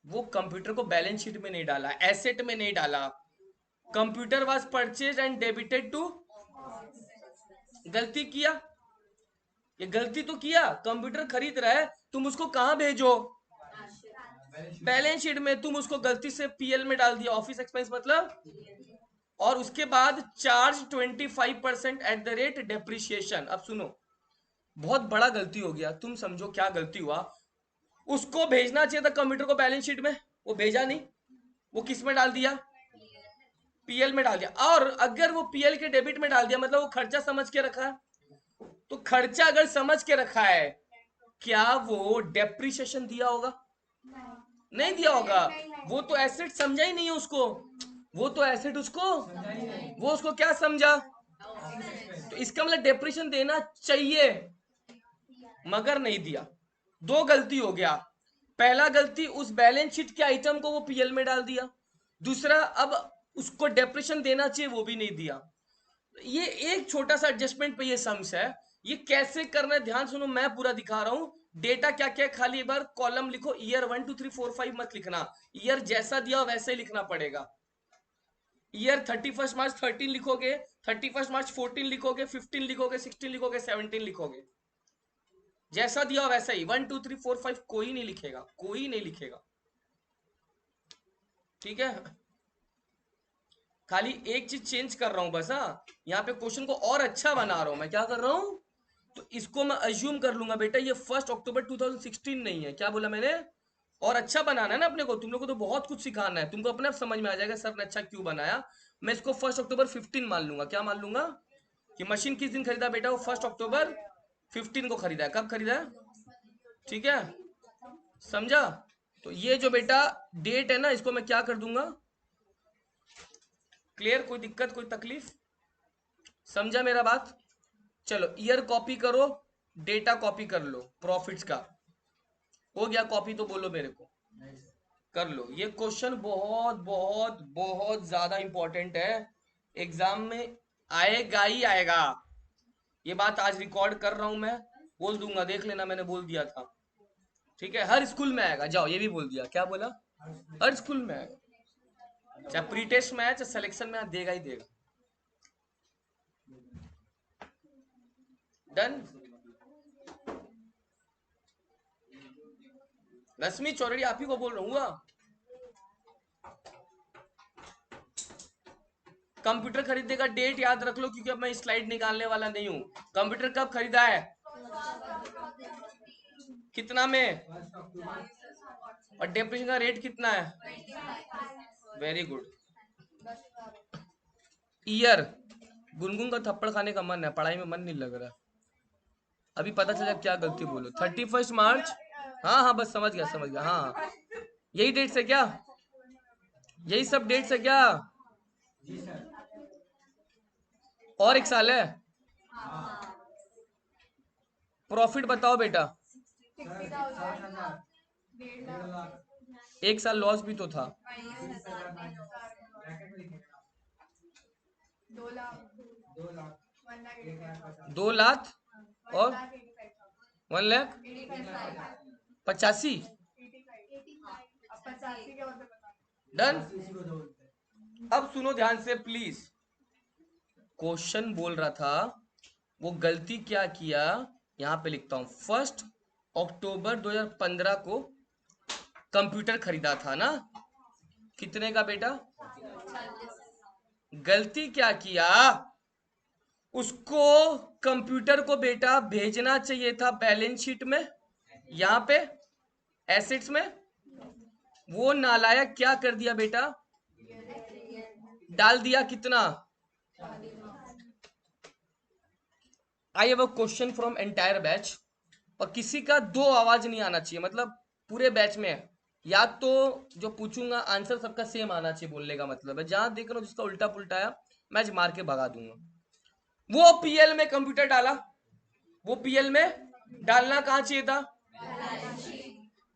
वो कंप्यूटर को बैलेंस शीट में नहीं डाला, एसेट में नहीं डाला। Computer was purchase and debited to, गलती किया, ये गलती तो किया। कंप्यूटर खरीद रहा है, तुम उसको कहां भेजो? बैलेंस शीट में। तुम उसको गलती से पीएल में डाल दिया, ऑफिस एक्सपेंस मतलब। और उसके बाद charge 25% at the rate depreciation. अब सुनो, बहुत बड़ा गलती हो गया। तुम समझो क्या गलती हुआ। उसको भेजना चाहिए था कंप्यूटर को बैलेंस शीट में, वो भेजा नहीं, वो किस में डाल दिया? पीएल में डाल दिया। और अगर वो पीएल के डेबिट में डाल दिया, मतलब वो खर्चा समझ के रखा है। तो खर्चा अगर समझ के रखा है, क्या वो डेप्रिसिएशन दिया होगा? नहीं दिया होगा। वो तो एसेट समझा ही नहीं है उसको, वो तो एसेट उसको, वो उसको क्या समझा? तो इसका मतलब डेप्रिसिएशन देना चाहिए, मगर नहीं दिया। 2 गलती हो गया। पहला गलती, उस बैलेंस शीट के आइटम को वो पीएल में डाल दिया। दूसरा, अब उसको डेप्रिसिएशन देना चाहिए, वो भी नहीं दिया। ये एक छोटा सा एडजस्टमेंट पे ये सम्स है। ये कैसे करना है ध्यान सुनो, मैं पूरा दिखा रहा हूं। डेटा क्या क्या, खाली एक बार कॉलम लिखो। ईयर 1 2 3 4 5 मत लिखना, ईयर जैसा दिया वैसे ही लिखना पड़ेगा। ईयर 31 मार्च 13 लिखोगे, 31 मार्च 14 लिखोगे, 15 लिखोगे, 16 लिखोगे, 17 लिखोगे। जैसा दिया वैसा ही। 1 2 3 4 5 कोई नहीं लिखेगा, कोई नहीं लिखेगा, ठीक है? खाली एक चीज चेंज कर रहा हूं बस। हाँ, यहाँ पे क्वेश्चन को और अच्छा बना रहा हूं मैं। क्या कर रहा हूं? तो इसको मैं अज्यूम कर लूंगा बेटा, ये 1 अक्टूबर 2016 नहीं है। क्या बोला मैंने? और अच्छा बनाना है ना अपने को, तुम लोग को तो बहुत कुछ सिखाना है, तुमको अपने आप समझ में आ जाएगा सर ने अच्छा क्यों बनाया। मैं इसको 1 अक्टूबर 15 मान लूंगा, क्या मान लूंगा कि मशीन किस दिन खरीदा बेटा, वो 1 अक्टूबर 15 को खरीदा है। कब खरीदा है, ठीक है, समझा। तो ये जो बेटा डेट है ना, इसको मैं क्या कर दूंगा, क्लियर, कोई दिक्कत कोई तकलीफ, समझा मेरा बात। चलो ईयर कॉपी करो, डेटा कॉपी कर लो प्रॉफिट्स का, हो गया कॉपी तो बोलो मेरे को, कर लो। ये क्वेश्चन बहुत बहुत बहुत ज्यादा इंपॉर्टेंट है, एग्जाम में आएगा ही आएगा। ये बात आज रिकॉर्ड कर रहा हूं मैं, बोल दूंगा देख लेना, मैंने बोल दिया था, ठीक है, हर स्कूल में आएगा। जाओ ये भी बोल दिया, क्या बोला, हर स्कूल में आएगा, चाहे प्री टेस्ट में आए चाहे सिलेक्शन में आए, देगा ही देगा। डन। रश्मि चौरड़ी आप ही को बोल रहा हूँ। कंप्यूटर खरीदने का डेट याद रख लो, क्योंकि अब मैं स्लाइड निकालने वाला नहीं हूँ। कंप्यूटर कब खरीदा है, कितना में, और डेप्रिसिएशन का रेट कितना है, वेरी गुड। ईयर, गुनगुन का थप्पड़ खाने का मन है, पढ़ाई में मन नहीं लग रहा, अभी पता चला क्या गलती बोलो, 31 मार्च। हाँ हाँ बस समझ गया समझ गया, हाँ यही डेट से क्या, यही सब डेट से क्या, और एक साल है। प्रॉफिट बताओ बेटा, 60,000 1.5 लाख एक साल लॉस भी तो था, -2 लाख 1,85,000 2 लाख और 1,85,000, 85। 85 अब 85 क्या होता है बता। डन। अब सुनो ध्यान से प्लीज, क्वेश्चन बोल रहा था वो गलती क्या किया, यहां पे लिखता हूं, 1 अक्टूबर 2015 को कंप्यूटर खरीदा था ना, कितने का बेटा, गलती क्या किया, उसको कंप्यूटर को बेटा भेजना चाहिए था बैलेंस शीट में, यहां पे एसेट्स में, वो नालायक क्या कर दिया बेटा, डाल दिया कितना। आई have a question from entire batch, और किसी का दो आवाज नहीं आना चाहिए, मतलब पूरे बैच में, या तो जो पूछूंगा आंसर सबका सेम आना चाहिए, बोलने का मतलब है, जहां देख रहा हूं जिसका उल्टा पुल्टा है मैच मार के भगा दूंगा। वो पीएल में कंप्यूटर डाला, वो पीएल में डालना कहां चाहिए था,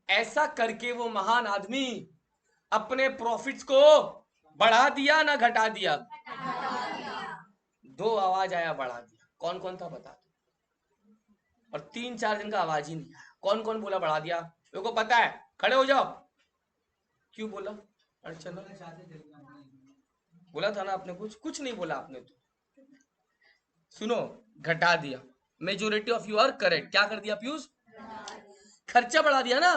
ऐसा करके वो महान आदमी अपने प्रॉफिट्स को बढ़ा दिया ना घटा दिया, दो आवाज आया बढ़ा दिया, कौन कौन था बता दो, और 3-4 दिन का आवाज ही नहीं आया, कौन कौन बोला बढ़ा दिया, मेरे को पता है, खड़े हो जाओ। क्यों बोला, अर्चना बोला था ना आपने, कुछ कुछ नहीं बोला आपने तो, सुनो, घटा दिया, majority of you are correct, क्या कर दिया पीयूष, खर्चा बढ़ा दिया ना,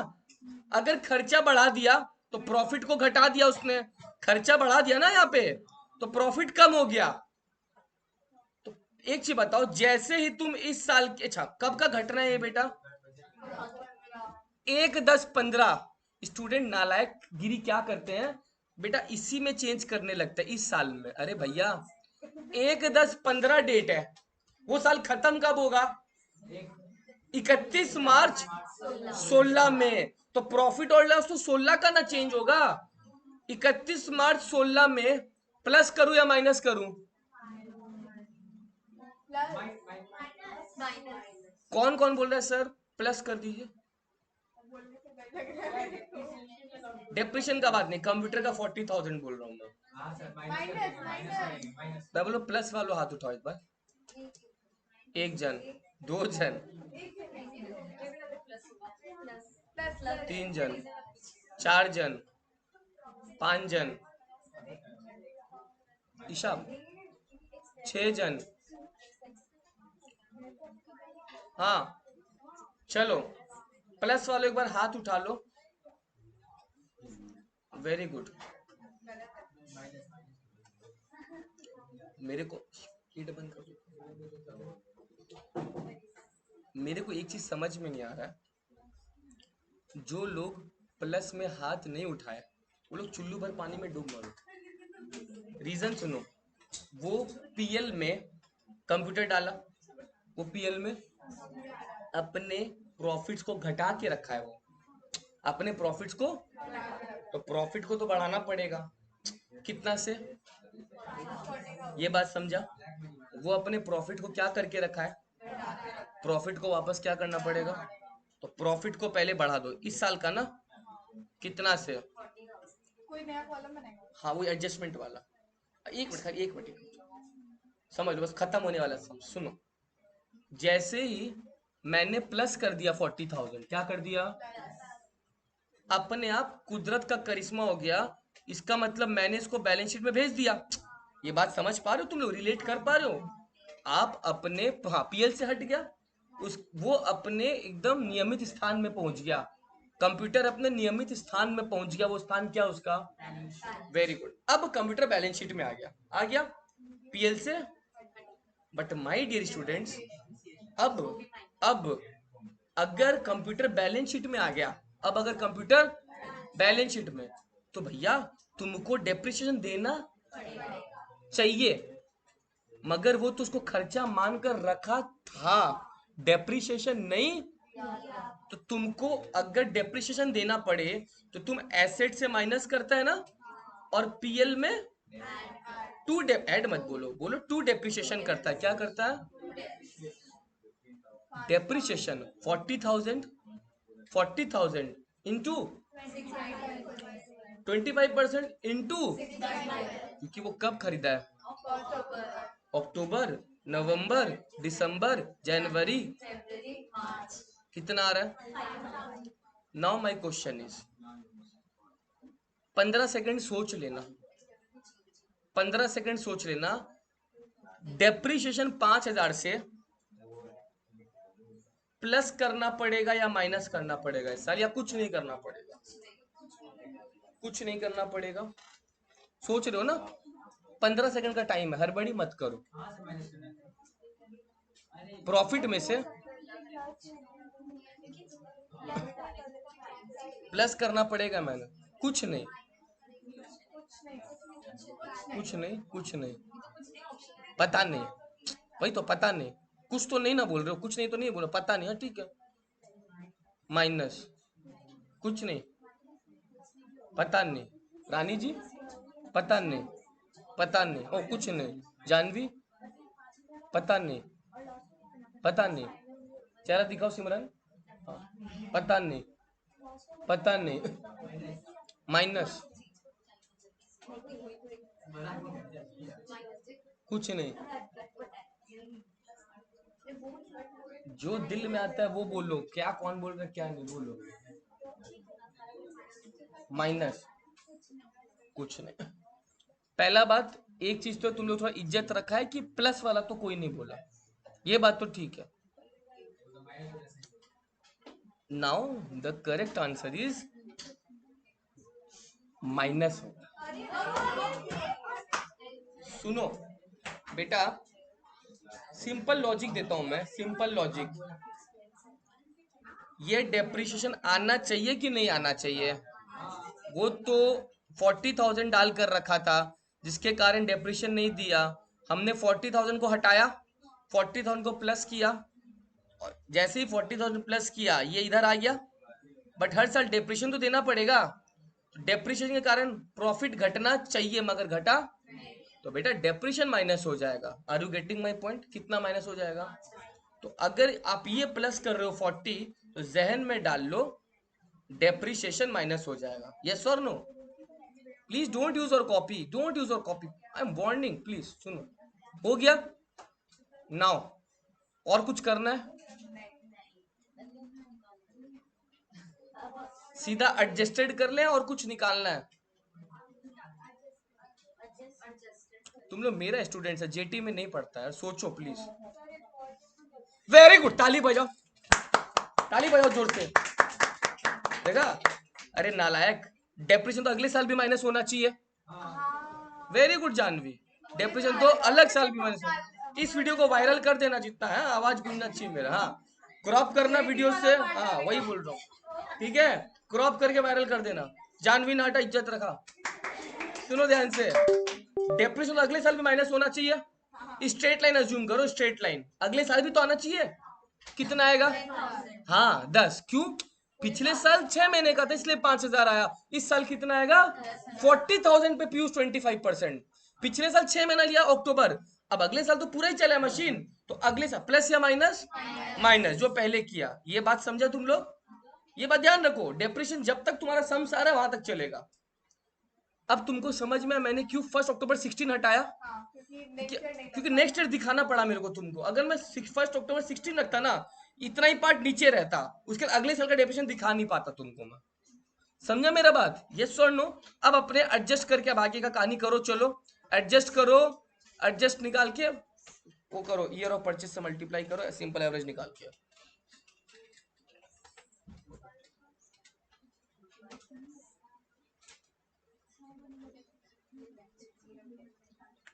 अगर खर्चा बढ़ा दिया तो प्रॉफिट को घटा दिया उसने, खर्चा बढ़ा दिया ना यहाँ पे, तो प्रॉफिट कम हो गया। तो एक चीज बताओ, जैसे ही तुम इस साल के, अच्छा कब का घटना है ये बेटा, 1-10-15, स्टूडेंट नालायक गिरी क्या करते हैं बेटा, इसी में चेंज करने लगता है इस साल में, अरे भैया 1-10-15 डेट है, वो साल खत्म कब होगा, 31 मार्च 16 में, तो प्रॉफिट और लॉस तो 16 का ना चेंज होगा, 31 मार्च 16 में प्लस करूं या माइनस करूं, कौन कौन बोल रहा है सर प्लस कर दीजिए, डिप्रेशन का बात नहीं, कंप्यूटर का 40,000 बोल रहा हूं मैं बोलो प्लस वालों हाथ उठाओ एक बार, एक जन, दो जन, 3 जन, 4 जन, 5 जन, ईशा 6 जन, हाँ चलो प्लस वालों एक बार हाथ उठा लो, वेरी गुड। मेरे को हीट बंद कर दो, मेरे को एक चीज समझ में नहीं आ रहा है, जो लोग प्लस में हाथ नहीं उठाए वो लोग चुल्लू भर पानी में डूब मरो। रीजन सुनो, वो पीएल में कंप्यूटर डाला, वो पीएल में अपने प्रॉफिट्स को घटा के रखा है, वो अपने प्रॉफिट्स को, तो प्रॉफिट को तो बढ़ाना पड़ेगा। कितना से, ये बात समझा? वो अपने प्रॉफिट को क्या करके रखा है, प्रॉफिट को वापस क्या करना पड़ेगा, तो प्रॉफिट को पहले बढ़ा दो इस साल का ना, कितना से, कोई नया कॉलम बनाएगा। हाँ वो एडजस्टमेंट वाला। एक मिनट खाली, एक मिनट समझ लो, बस खत्म होने वाला समझ। सुनो, जैसे ही मैंने प्लस कर दिया 40,000, क्या कर दिया, अपने आप कुदरत का करिश्मा हो गया। इसका मतलब मैंने इसको बैलेंस शीट में भेज दिया। ये बात समझ पा रहे हो तुम लोग, रिलेट कर पा रहे हो? आप अपने, हाँ पीएल से हट गया, उस वो अपने एकदम नियमित स्थान में पहुंच गया, कंप्यूटर अपने नियमित स्थान में पहुंच गया। वो स्थान क्या उसका, वेरी गुड। अब कंप्यूटर बैलेंस शीट में आ गया पीएल से। बट माय डियर स्टूडेंट्स, अब अगर कंप्यूटर बैलेंस शीट में आ गया, अब अगर कंप्यूटर बैलेंस शीट में, तो भैया तुमको डेप्रिसिएशन देना चाहिए, मगर वो तो उसको खर्चा मानकर रखा था, डेप्रिसिएशन नहीं। तो तुमको अगर डेप्रिसिएशन देना पड़े तो तुम एसेट से माइनस करता है ना, और पीएल में टू ऐड मत बोलो, बोलो टू डेप्रिसिएशन करता है। क्या करता है, डेप्रिसिएशन 40,000 इंटू 25% इंटू, क्योंकि वो कब खरीदा है, अक्टूबर, नवंबर, दिसंबर, जनवरी, कितना आ रहा है। Now my question is, 15 second सोच लेना, 15 सेकंड सोच लेना, डेप्रिसिएशन 5,000 से प्लस करना पड़ेगा या माइनस करना पड़ेगा इस साल, या कुछ नहीं करना पड़ेगा, कुछ नहीं करना पड़ेगा। सोच रहे हो ना, 15 सेकंड का टाइम है, हड़बड़ी मत करो। प्रॉफिट में से प्लस करना पड़ेगा मैंने, कुछ नहीं, कुछ नहीं, कुछ नहीं, पता नहीं, वही तो पता नहीं, कुछ तो नहीं ना बोल रहे हो, कुछ नहीं तो नहीं बोल रहे, पता नहीं, हाँ ठीक है, माइनस, कुछ नहीं, पता नहीं, रानी जी पता नहीं, पता नहीं, ओ कुछ नहीं, जानवी पता नहीं, पता नहीं, चेहरा दिखाओ सिमरन, हाँ, पता नहीं, पता नहीं, माइनस, कुछ नहीं, जो दिल में आता है वो बोलो, क्या कौन बोल रहा है क्या नहीं, बोलो, माइनस, कुछ नहीं। पहला बात, एक चीज तो तुम लोग थोड़ा इज्जत रखा है कि प्लस वाला तो कोई नहीं बोला, ये बात तो ठीक है। Now the correct answer is minus होगा। सुनो बेटा, सिंपल लॉजिक देता हूं मैं, सिंपल लॉजिक, ये डेप्रिसिएशन आना चाहिए कि नहीं आना चाहिए, वो तो 40,000 डाल कर रखा था, जिसके कारण डेप्रिसिएशन नहीं दिया, हमने 40,000 को हटाया, 40,000 को प्लस किया, और जैसे ही 40,000 प्लस किया ये इधर आ गया, बट हर साल डेप्रिसिएशन तो देना पड़ेगा, डेप्रिसिएशन के कारण प्रॉफिट घटना चाहिए मगर घटा, तो बेटा डेप्रिसिएशन माइनस हो जाएगा। Are you getting my point, कितना माइनस हो जाएगा, तो अगर आप ये प्लस कर रहे हो 40, तो जहन में डाल लो डेप्रिसिएशन माइनस हो जाएगा, यस और नो। प्लीज डोंट यूज और कॉपी, डोंट यूज और copy, I am warning, please सुनो, हो गया। नाउ और कुछ करना है, सीधा एडजस्टेड कर ले और कुछ निकालना है। तुम लोग मेरा स्टूडेंट्स है, जेटी में नहीं पढ़ता है, सोचो प्लीज। वेरी गुड, ताली बजाओ, ताली बजाओ जोर से, देखा, अरे नालायक, डेप्रेशन तो अगले साल भी माइनस होना चाहिए। वेरी गुड जानवी, डेप्रेशन तो अलग साल भी माइनस होना। इस वीडियो को वायरल कर देना जितना है, आवाज गूंजना चाहिए मेरा, हाँ क्रॉप करना वीडियो से, हाँ वही बोल रहा हूँ, ठीक है, क्रॉप करके वायरल कर देना। जानवी नाटा इज्जत रखा। सुनो ध्यान से, डेप्रिसिएशन अगले साल भी माइनस होना चाहिए। स्ट्रेट लाइन अज्यूम करो, स्ट्रेट लाइन अगले साल भी तो आना चाहिए। कितना आएगा? हाँ 10। क्यों? पिछले साल 6 महीने का था इसलिए 5,000 आया। इस साल कितना आएगा? 40,000 पे पीयूष 25%। पिछले साल 6 महीना लिया अक्टूबर, अब अगले साल तो पूरा ही चला मशीन, तो अगले साल प्लस या माइनस? माइनस जो पहले किया। ये बात समझा तुम लोग? ये बात ध्यान रखो, डेप्रिसिएशन जब तक तुम्हारा सम आ रहा है वहां तक चलेगा। अब तुमको समझ में आया मैंने क्यों 1 अक्टूबर 16 हटाया? हाँ, क्योंकि नेक्स्ट ईयर नहीं क्योंकि कर नेक्स्ट ईयर दिखाना पड़ा मेरे को तुमको। अगर मैं 1 अक्टूबर 16 रखता ना, इतना ही पार्ट नीचे रहता, उसके बाद अगले साल का डेप्रिसिएशन दिखा नहीं पाता तुमको मैं। समझा मेरा बात? यस और नो? अब अपने एडजस्ट करके अब आगे का कहानी करो। चलो एडजस्ट करो, एडजस्ट निकाल के वो करो, ईयर ऑफ परचेज से मल्टीप्लाई करो, सिंपल एवरेज निकाल के।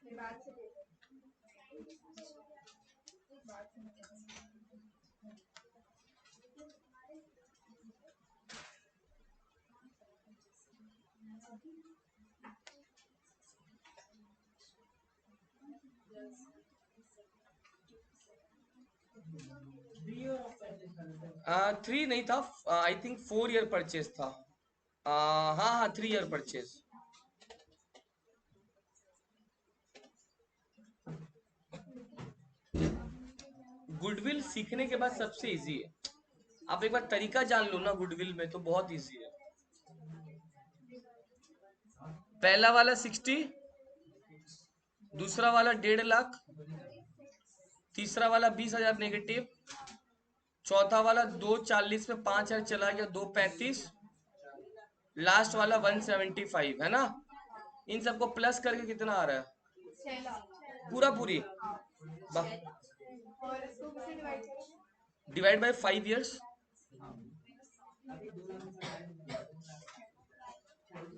ये बात से दे दो। 3 नहीं था, आई थिंक 4 ईयर परचेज था। हाँ हाँ 3 ईयर परचेज। गुडविल सीखने के बाद सबसे इजी है। आप एक बार तरीका जान लो ना गुडविल में, तो बहुत इजी है। पहला वाला 60, दूसरा वाला 1.5 लाख, तीसरा वाला 20,000 नेगेटिव, चौथा वाला 240 पे 5,000 चला गया, 235, लास्ट वाला 175 है ना। इन सबको प्लस करके कितना आ रहा है? 6 लाख। पूरा पूरी और इसको किससे डिवाइड करेंगे? Divide by 5 years.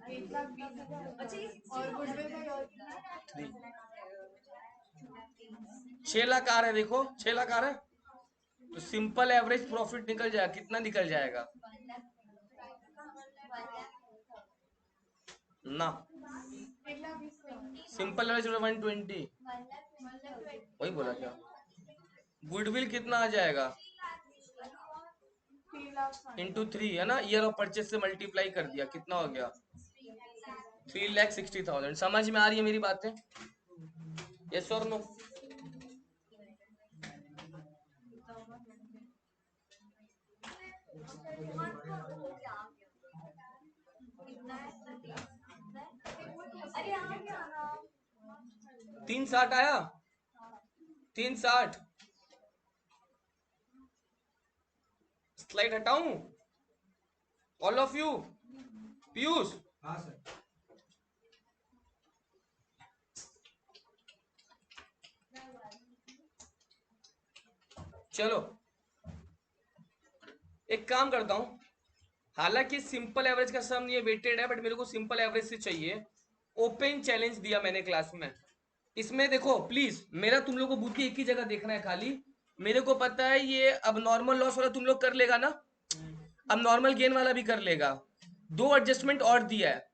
1,20,000 और गुडविल का क्या होता है? 6 लाख आ रहा है, देखो 6 लाख आ रहा है, तो सिंपल एवरेज प्रॉफिट निकल जाएगा। कितना निकल जाएगा ना? 1,20,000 सिंपल एवरेज 120। वही बोला क्या? गुडविल कितना आ जाएगा? 3 लाख इंटू 3 है ना, ईयर ऑफ परचेज से मल्टीप्लाई कर दिया, कितना हो गया? 3,60,000। समझ में आ रही है मेरी बातें? यस और नो? अरे आ गया ना। 360 आया, 360। स्लाइड हटाऊं? All of you? पीयूष? हाँ सर। चलो एक काम करता हूं, हालांकि सिंपल एवरेज का सम ये वेटेड है, बट मेरे को सिंपल एवरेज से चाहिए। ओपन चैलेंज दिया मैंने क्लास में। इसमें देखो प्लीज, मेरा तुम लोग को बुद्धि एक ही जगह देखना है खाली। मेरे को पता है ये अब नॉर्मल लॉस वाला तुम लोग कर लेगा ना, अब नॉर्मल गेन वाला भी कर लेगा। 2 एडजस्टमेंट और दिया है।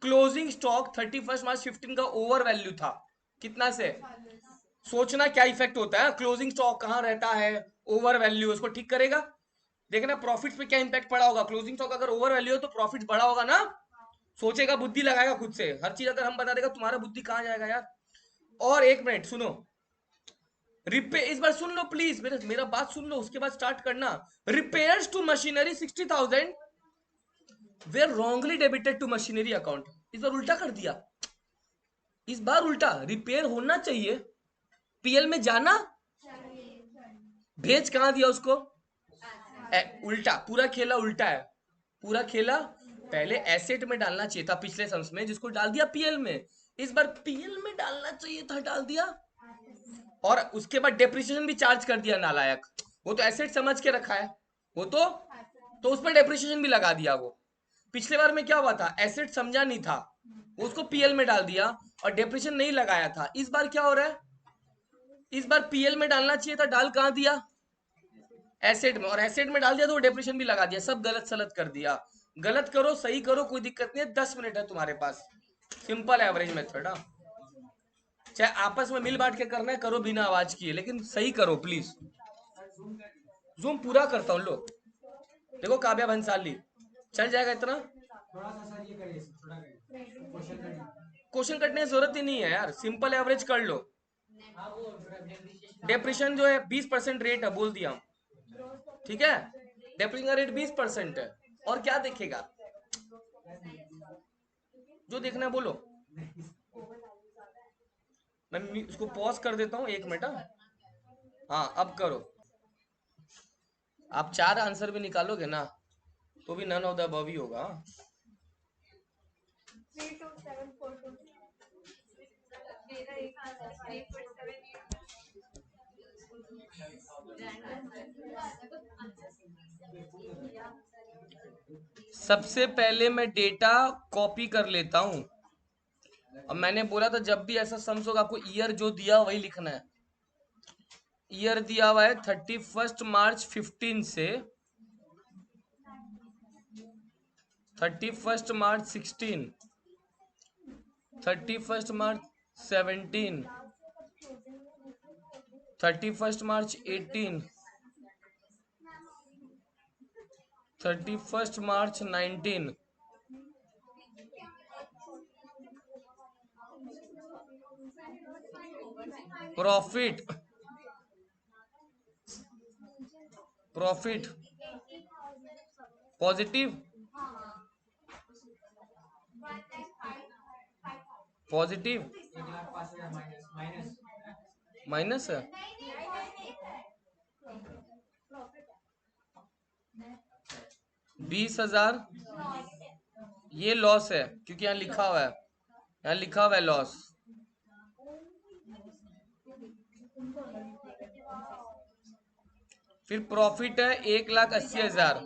क्लोजिंग स्टॉक 31 मार्च 15 का ओवर वैल्यू था कितना से? सोचना क्या इफेक्ट होता है, क्लोजिंग स्टॉक कहां रहता है, ओवर वैल्यू, उसको ठीक करेगा। देखना प्रॉफिट्स पे क्या इंपैक्ट पड़ा होगा। क्लोजिंग स्टॉक अगर ओवर वैल्यू है तो प्रॉफिट बढ़ा होगा ना। सोचेगा, बुद्धि लगाएगा खुद से। हर चीज अगर हम बता देगा, तुम्हारा बुद्धि कहां जाएगा यार। और एक मिनट सुनो, रिपेयर इस बार सुन लो प्लीज, मेरा बात सुन लो, उसके बाद स्टार्ट करना। Repairs to machinery 60,000 were wrongly debited to machinery account. इस बार उल्टा कर दिया। इस बार उल्टा, रिपेयर होना चाहिए, पीएल में जाना, भेज कहां दिया उसको? उल्टा, पूरा खेला उल्टा है। पूरा खेला पहले एसेट में डालना चाहिए था पिछले सम्स में, जिसको डाल दिया पीएल में। इस बार पीएल में डालना चाहिए था, डाल दिया। और उसके बाद डेप्रिसिएशन भी चार्ज कर दिया नालायक। वो तो एसेट समझ के रखा है, वो तो उस पर डेप्रिसिएशन भी लगा दिया। वो पिछले बार में क्या हुआ था, एसेट समझा नहीं था, उसको पीएल में डाल दिया और डेप्रिसिएशन नहीं लगाया था। इस बार क्या हो रहा है, इस बार पीएल में डालना चाहिए था, डाल कहां दिया? एसेट में, और एसेट में डाल दिया तो डेप्रिसिएशन भी लगा दिया। सब गलत सलत कर दिया। गलत करो सही करो कोई दिक्कत नहीं है, 10 मिनट है तुम्हारे पास। Simple average method. हाँ, चाहे आपस में मिल बांट के करना है करो बिना आवाज किए, लेकिन सही करो प्लीज। जूम पूरा करता हूँ लो। देखो काव्या भंसाली, चल जाएगा इतना। क्वेश्चन कटने की जरूरत ही नहीं है यार, सिंपल एवरेज कर लो। डेप्रेशन जो है 20% रेट है, बोल दिया हम। ठीक है, डेप्रेशन का रेट 20% है। और क्या देखेगा, जो देखना है बोलो। मैं उसको पॉज कर देता हूँ 1 मिनट। हाँ अब करो। आप 4 आंसर भी निकालोगे ना तो भी नन ऑफ द अबव ही होगा। 32742। मेरा एक आंसर 5.78। सबसे पहले मैं डेटा कॉपी कर लेता हूं। अब मैंने बोला था जब भी ऐसा सम्स होगा आपको ईयर जो दिया वही लिखना है। ईयर दिया हुआ है 31 मार्च 15 से 31 मार्च 16, 31 मार्च 17, 31 मार्च 18, 31 मार्च 19। Profit profit positive positive minus है। 20,000 ये लॉस है क्योंकि यहाँ लिखा हुआ है, यहाँ लिखा हुआ है लॉस। फिर प्रॉफिट है 1,80,000।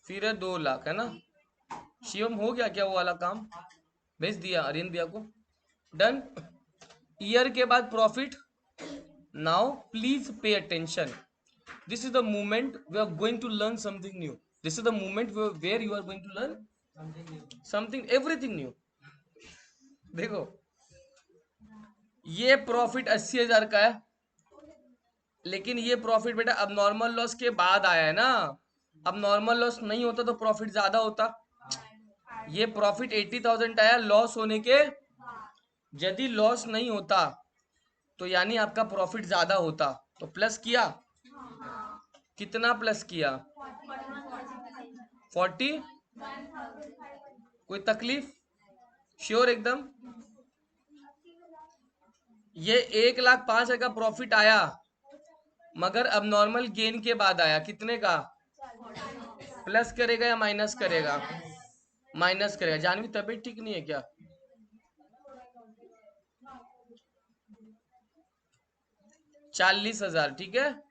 फिर है 2 लाख, है ना। शिवम हो गया क्या वो वाला काम, भेज दिया अरिंद भैया को। डन। ईयर के बाद profit. Now please pay attention, this is the moment we are going to learn something new. This is the moment where you are going to learn something everything new. देखो ये profit 80,000 का है, लेकिन ये profit बेटा अब normal loss के बाद आया है ना। अब नॉर्मल लॉस नहीं होता तो प्रॉफिट ज्यादा होता। ये प्रॉफिट 80,000 आया लॉस होने के, यदि लॉस नहीं होता तो यानी आपका प्रॉफिट ज्यादा होता। तो प्लस किया, कितना प्लस किया 40। कोई तकलीफ, श्योर एकदम। ये 1,05,000 का प्रॉफिट आया, मगर अब नॉर्मल गेन के बाद आया कितने का, प्लस करेगा या माइनस करेगा, माइनस करेगा। जानवी तबीयत ठीक नहीं है क्या, 40,000 ठीक है,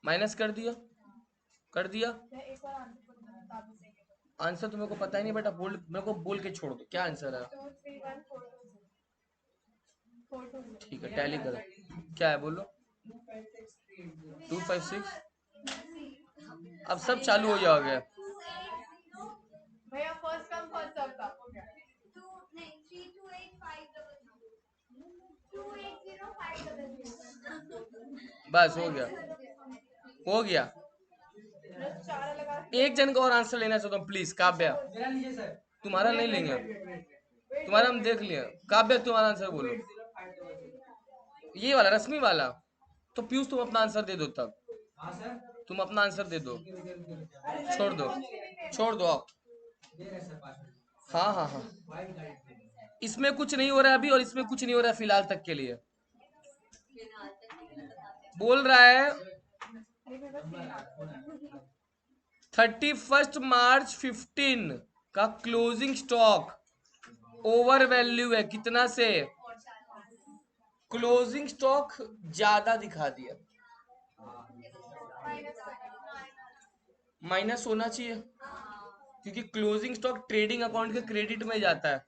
माइनस कर दिया, कर दिया। एक और आंसर बता दो सही है। आंसर तुम्हें को पता ही नहीं बेटा, बोल मेरे को बोल के छोड़ दो क्या आंसर है। 231,420। ठीक है टैली करो, क्या है बोलो। 256। अब सब चालू हो जाओगे। भैया फर्स्ट कम फर्स्ट सर्व था, हो गया। 280500। बस हो गया, हो गया। बस 4 लगा। एक जन का और आंसर लेना चाहता हूँ प्लीज, काव्या। तुम्हारा नहीं लेंगे, तुम्हारा हम देख लिया। काव्या तुम्हारा आंसर बोलो, ये वाला रश्मि वाला। तो पीयूष तुम अपना आंसर दे दो तब, तुम अपना आंसर दे दो, छोड़ दो, छोड़ दो आप। हाँ हाँ हाँ, इसमें कुछ नहीं हो रहा है अभी और इसमें कुछ नहीं हो रहा है फिलहाल तक के लिए। बोल रहा है 31 मार्च 15 का क्लोजिंग स्टॉक ओवर वैल्यू है कितना से, क्लोजिंग स्टॉक ज्यादा दिखा दिया। माइनस होना चाहिए क्योंकि क्लोजिंग स्टॉक ट्रेडिंग अकाउंट के क्रेडिट में जाता है।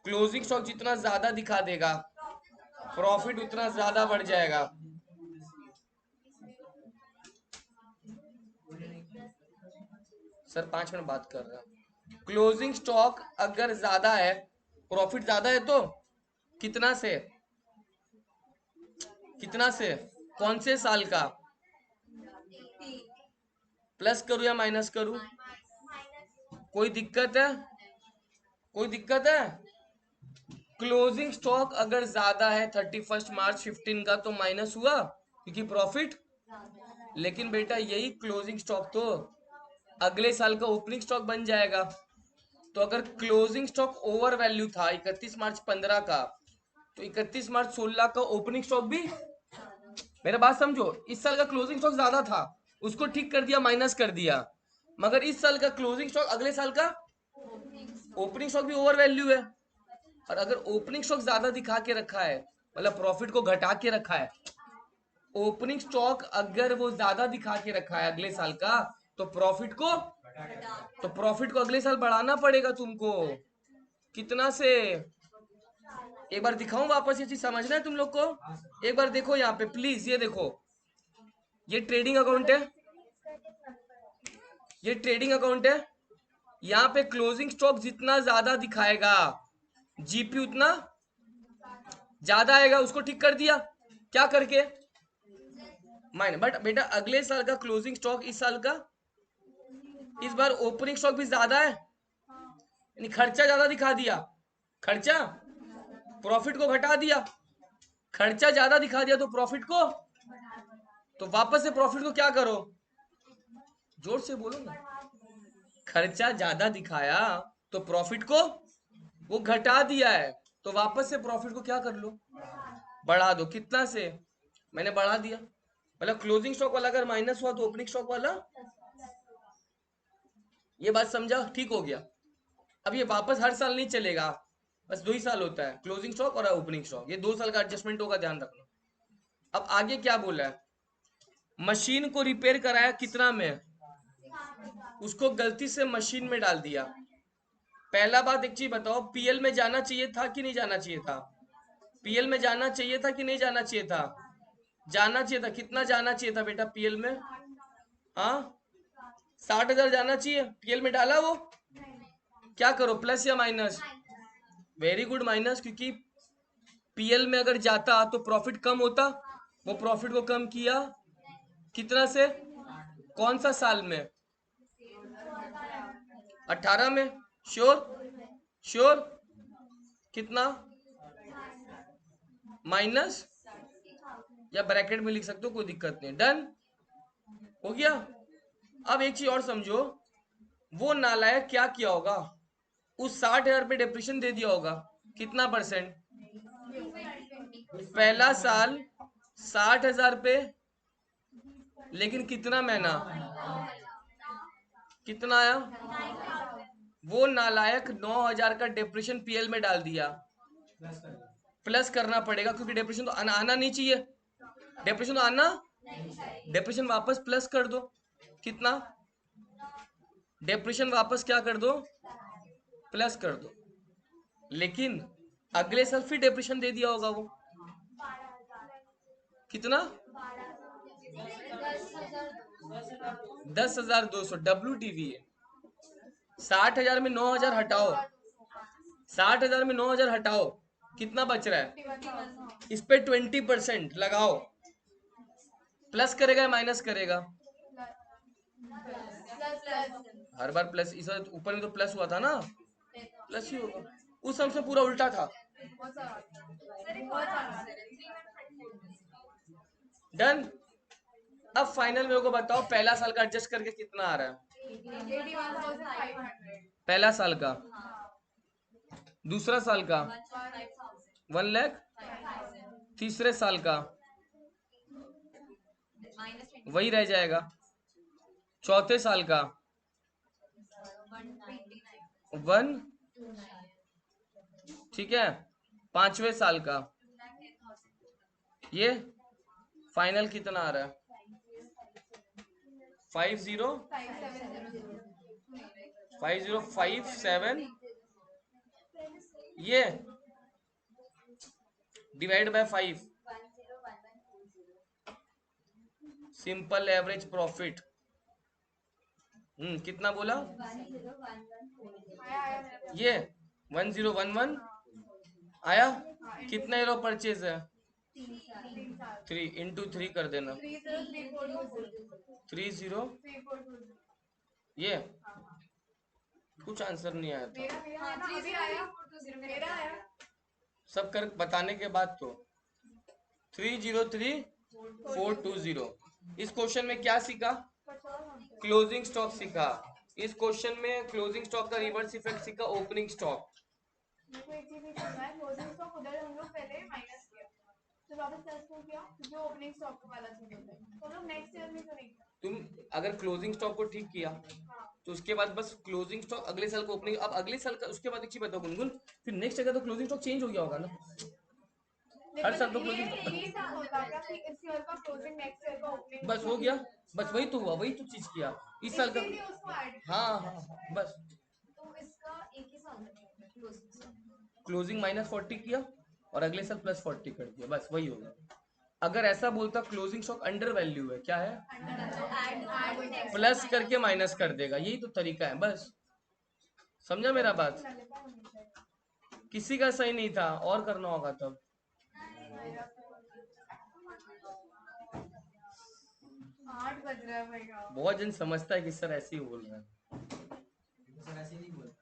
क्लोजिंग स्टॉक जितना ज्यादा दिखा देगा प्रॉफिट उतना ज्यादा बढ़ जाएगा। सर 5 मिनट बात कर रहा हूँ। क्लोजिंग स्टॉक अगर ज्यादा है, प्रॉफिट ज्यादा है तो कितना से, कितना से, कौन से साल का, प्लस करूं या माइनस करूं? कोई दिक्कत है? कोई दिक्कत है? क्लोजिंग स्टॉक अगर ज्यादा है 31 मार्च 15 का तो माइनस हुआ क्योंकि प्रॉफिट। लेकिन बेटा यही क्लोजिंग स्टॉक तो अगले साल का ओपनिंग स्टॉक बन जाएगा। तो अगर क्लोजिंग स्टॉक ओवर वैल्यू था 31 मार्च 15 का, तो 31 मार्च 16 का ओपनिंग स्टॉक भी, मेरा बात समझो, इस साल का क्लोजिंग स्टॉक ज्यादा था, उसको ठीक कर दिया, माइनस कर दिया। मगर इस साल का क्लोजिंग स्टॉक अगले साल का ओपनिंग स्टॉक भी ओवर वैल्यू है। और अगर ओपनिंग स्टॉक ज्यादा दिखा के रखा है, मतलब प्रॉफिट को घटा के रखा है, ओपनिंग स्टॉक अगर वो ज्यादा दिखा के रखा है अगले साल का, तो प्रॉफिट को अगले साल बढ़ाना पड़ेगा तुमको। कितना से? एक बार दिखाऊं वापस, ये चीज समझना है तुम लोग को। एक बार देखो यहाँ पे प्लीज, ये देखो, ये ट्रेडिंग अकाउंट है, ये ट्रेडिंग अकाउंट है। यहाँ पे क्लोजिंग स्टॉक जितना ज्यादा दिखाएगा, जीपी उतना ज्यादा आएगा। उसको ठीक कर दिया क्या करके, माइनस। बट बेटा अगले साल का क्लोजिंग स्टॉक इस साल का, इस बार ओपनिंग स्टॉक भी ज्यादा है, यानी खर्चा ज्यादा दिखा दिया, खर्चा प्रॉफिट को घटा दिया, खर्चा ज्यादा दिखा दिया तो प्रॉफिट को, तो वापस से प्रॉफिट को क्या करो, जोर से बोलो ना। खर्चा ज्यादा दिखाया तो प्रॉफिट को वो घटा दिया है, तो वापस से प्रॉफिट को क्या कर लो, बढ़ा दो। कितना से? मैंने बढ़ा दिया। मतलब क्लोजिंग स्टॉक वाला अगर माइनस हुआ तो ओपनिंग स्टॉक वाला, ये बात समझा? ठीक हो गया। अब ये वापस हर साल नहीं चलेगा, बस 2 ही साल होता है, क्लोजिंग स्टॉक और ओपनिंग स्टॉक, ये 2 साल का एडजस्टमेंट होगा, ध्यान रखना। अब आगे क्या बोला है, मशीन को रिपेयर कराया कितना में, उसको गलती से मशीन में डाल दिया। पहला बात एक चीज बताओ, पीएल में जाना चाहिए था कि नहीं जाना चाहिए था? पीएल में जाना चाहिए था कि नहीं जाना चाहिए था? जाना चाहिए था। कितना जाना चाहिए था बेटा पीएल में? हाँ, 60,000 जाना चाहिए। पीएल में डाला वो, क्या करो, प्लस या माइनस? वेरी गुड, माइनस, क्योंकि पीएल में अगर जाता तो प्रॉफिट कम होता, वो प्रॉफिट को कम किया। कितना से? कौन सा साल में? 18 में। श्योर? श्योर? कितना? माइनस या ब्रैकेट में लिख सकते हो, कोई दिक्कत नहीं। डन हो गया। अब एक चीज और समझो, वो नालायक क्या किया होगा, उस 60,000 पे डिप्रेशन दे दिया होगा। कितना परसेंट? पहला साल 60,000 पे, लेकिन कितना महीना, कितना आया? वो नालायक 9,000 का डिप्रेशन पीएल में डाल दिया। प्लस करना पड़ेगा क्योंकि डिप्रेशन तो आना नहीं चाहिए, डिप्रेशन तो आना, डिप्रेशन वापस प्लस कर दो। कितना? डिप्रेशन वापस क्या कर दो, प्लस कर दो। लेकिन अगले साल फिर डिप्रेशन दे दिया होगा वो। कितना? 10,200 WTV है। 60,000 में 9,000 हटाओ, 60,000 में 9,000 हटाओ, कितना बच रहा है? इस पे 20% लगाओ। प्लस करेगा या माइनस करेगा? हर बार प्लस, इस बार ऊपर में तो प्लस हुआ था ना, प्लस ही होगा। उस समय से पूरा उल्टा था। डन। अब फाइनल मेरे को बताओ, पहला साल का एडजस्ट करके कितना आ रहा है? 81,500। पहला साल का। दूसरा साल का 1 लाख। तीसरे साल का वही रह जाएगा। चौथे साल का 1, ठीक है। पांचवें साल का ये फाइनल कितना आ रहा है? 50,5057, ये divide by 5, 101140 simple average profit. कितना बोला 101140 आया आया मेरे पास। ये 1011 हाँ आया। हाँ कितना यूरो परचेज है 3 साल 3 साल 3 इंटू 3 कर देना 303420 30 3420 ये हाँ हाँ कुछ आंसर नहीं आया था। मेरा मेरा हाँ है ना अभी आया मेरा आया सब कर बताने के बाद तो 303420। इस क्वेश्चन में क्या सीखा क्लोजिंग स्टॉक सीखा। इस क्वेश्चन में क्लोजिंग स्टॉक का रिवर्स इफेक्ट सीखा ओपनिंग स्टॉक। मेरे को एक चीज नहीं समझ आया क्लोजिंग स्टॉक उधर हम लोग पहले माइनस किया फिर वापस प्लस क्यों किया क्योंकि ओपनिंग स्टॉक वाला चीज होता है तो हम लोग नेक्स्ट ईयर में क्यों नहीं किया तुम अगर क्लोजिंग स्टॉक को ठीक किया हाँ तो उसके बाद बस क्लोजिंग स्टॉक अगले साल को ओपनिंग। अब अगले साल का उसके बाद एक चीज बताओ गुनगुन, फिर नेक्स्ट जगह तो क्लोजिंग स्टॉक चेंज हो गया होगा ना। हर साल तो क्लोजिंग ये नहीं होता क्या कि इस ईयर का क्लोजिंग नेक्स्ट ईयर का ओपनिंग बस हो गया। बस वही तो हुआ, वही तो चीज किया इस साल का। इसीलिए उसको ऐड हाँ हाँ हाँ, बस तो इसका एक ही साल का क्लोजिंग क्लोजिंग -40 किया और अगले साल +40 कर दिया, बस वही होगा। अगर ऐसा बोलता क्लोजिंग स्टॉक अंडर वैल्यू है, क्या है तो ऐड प्लस करके माइनस कर देगा, यही तो तरीका है बस। समझा मेरा बात। किसी का सही नहीं था और करना होगा तब। 8 बज रहा है भैया बहुत जन समझता है कि सर ऐसे ही बोल रहा है। सर ऐसे नहीं बोलता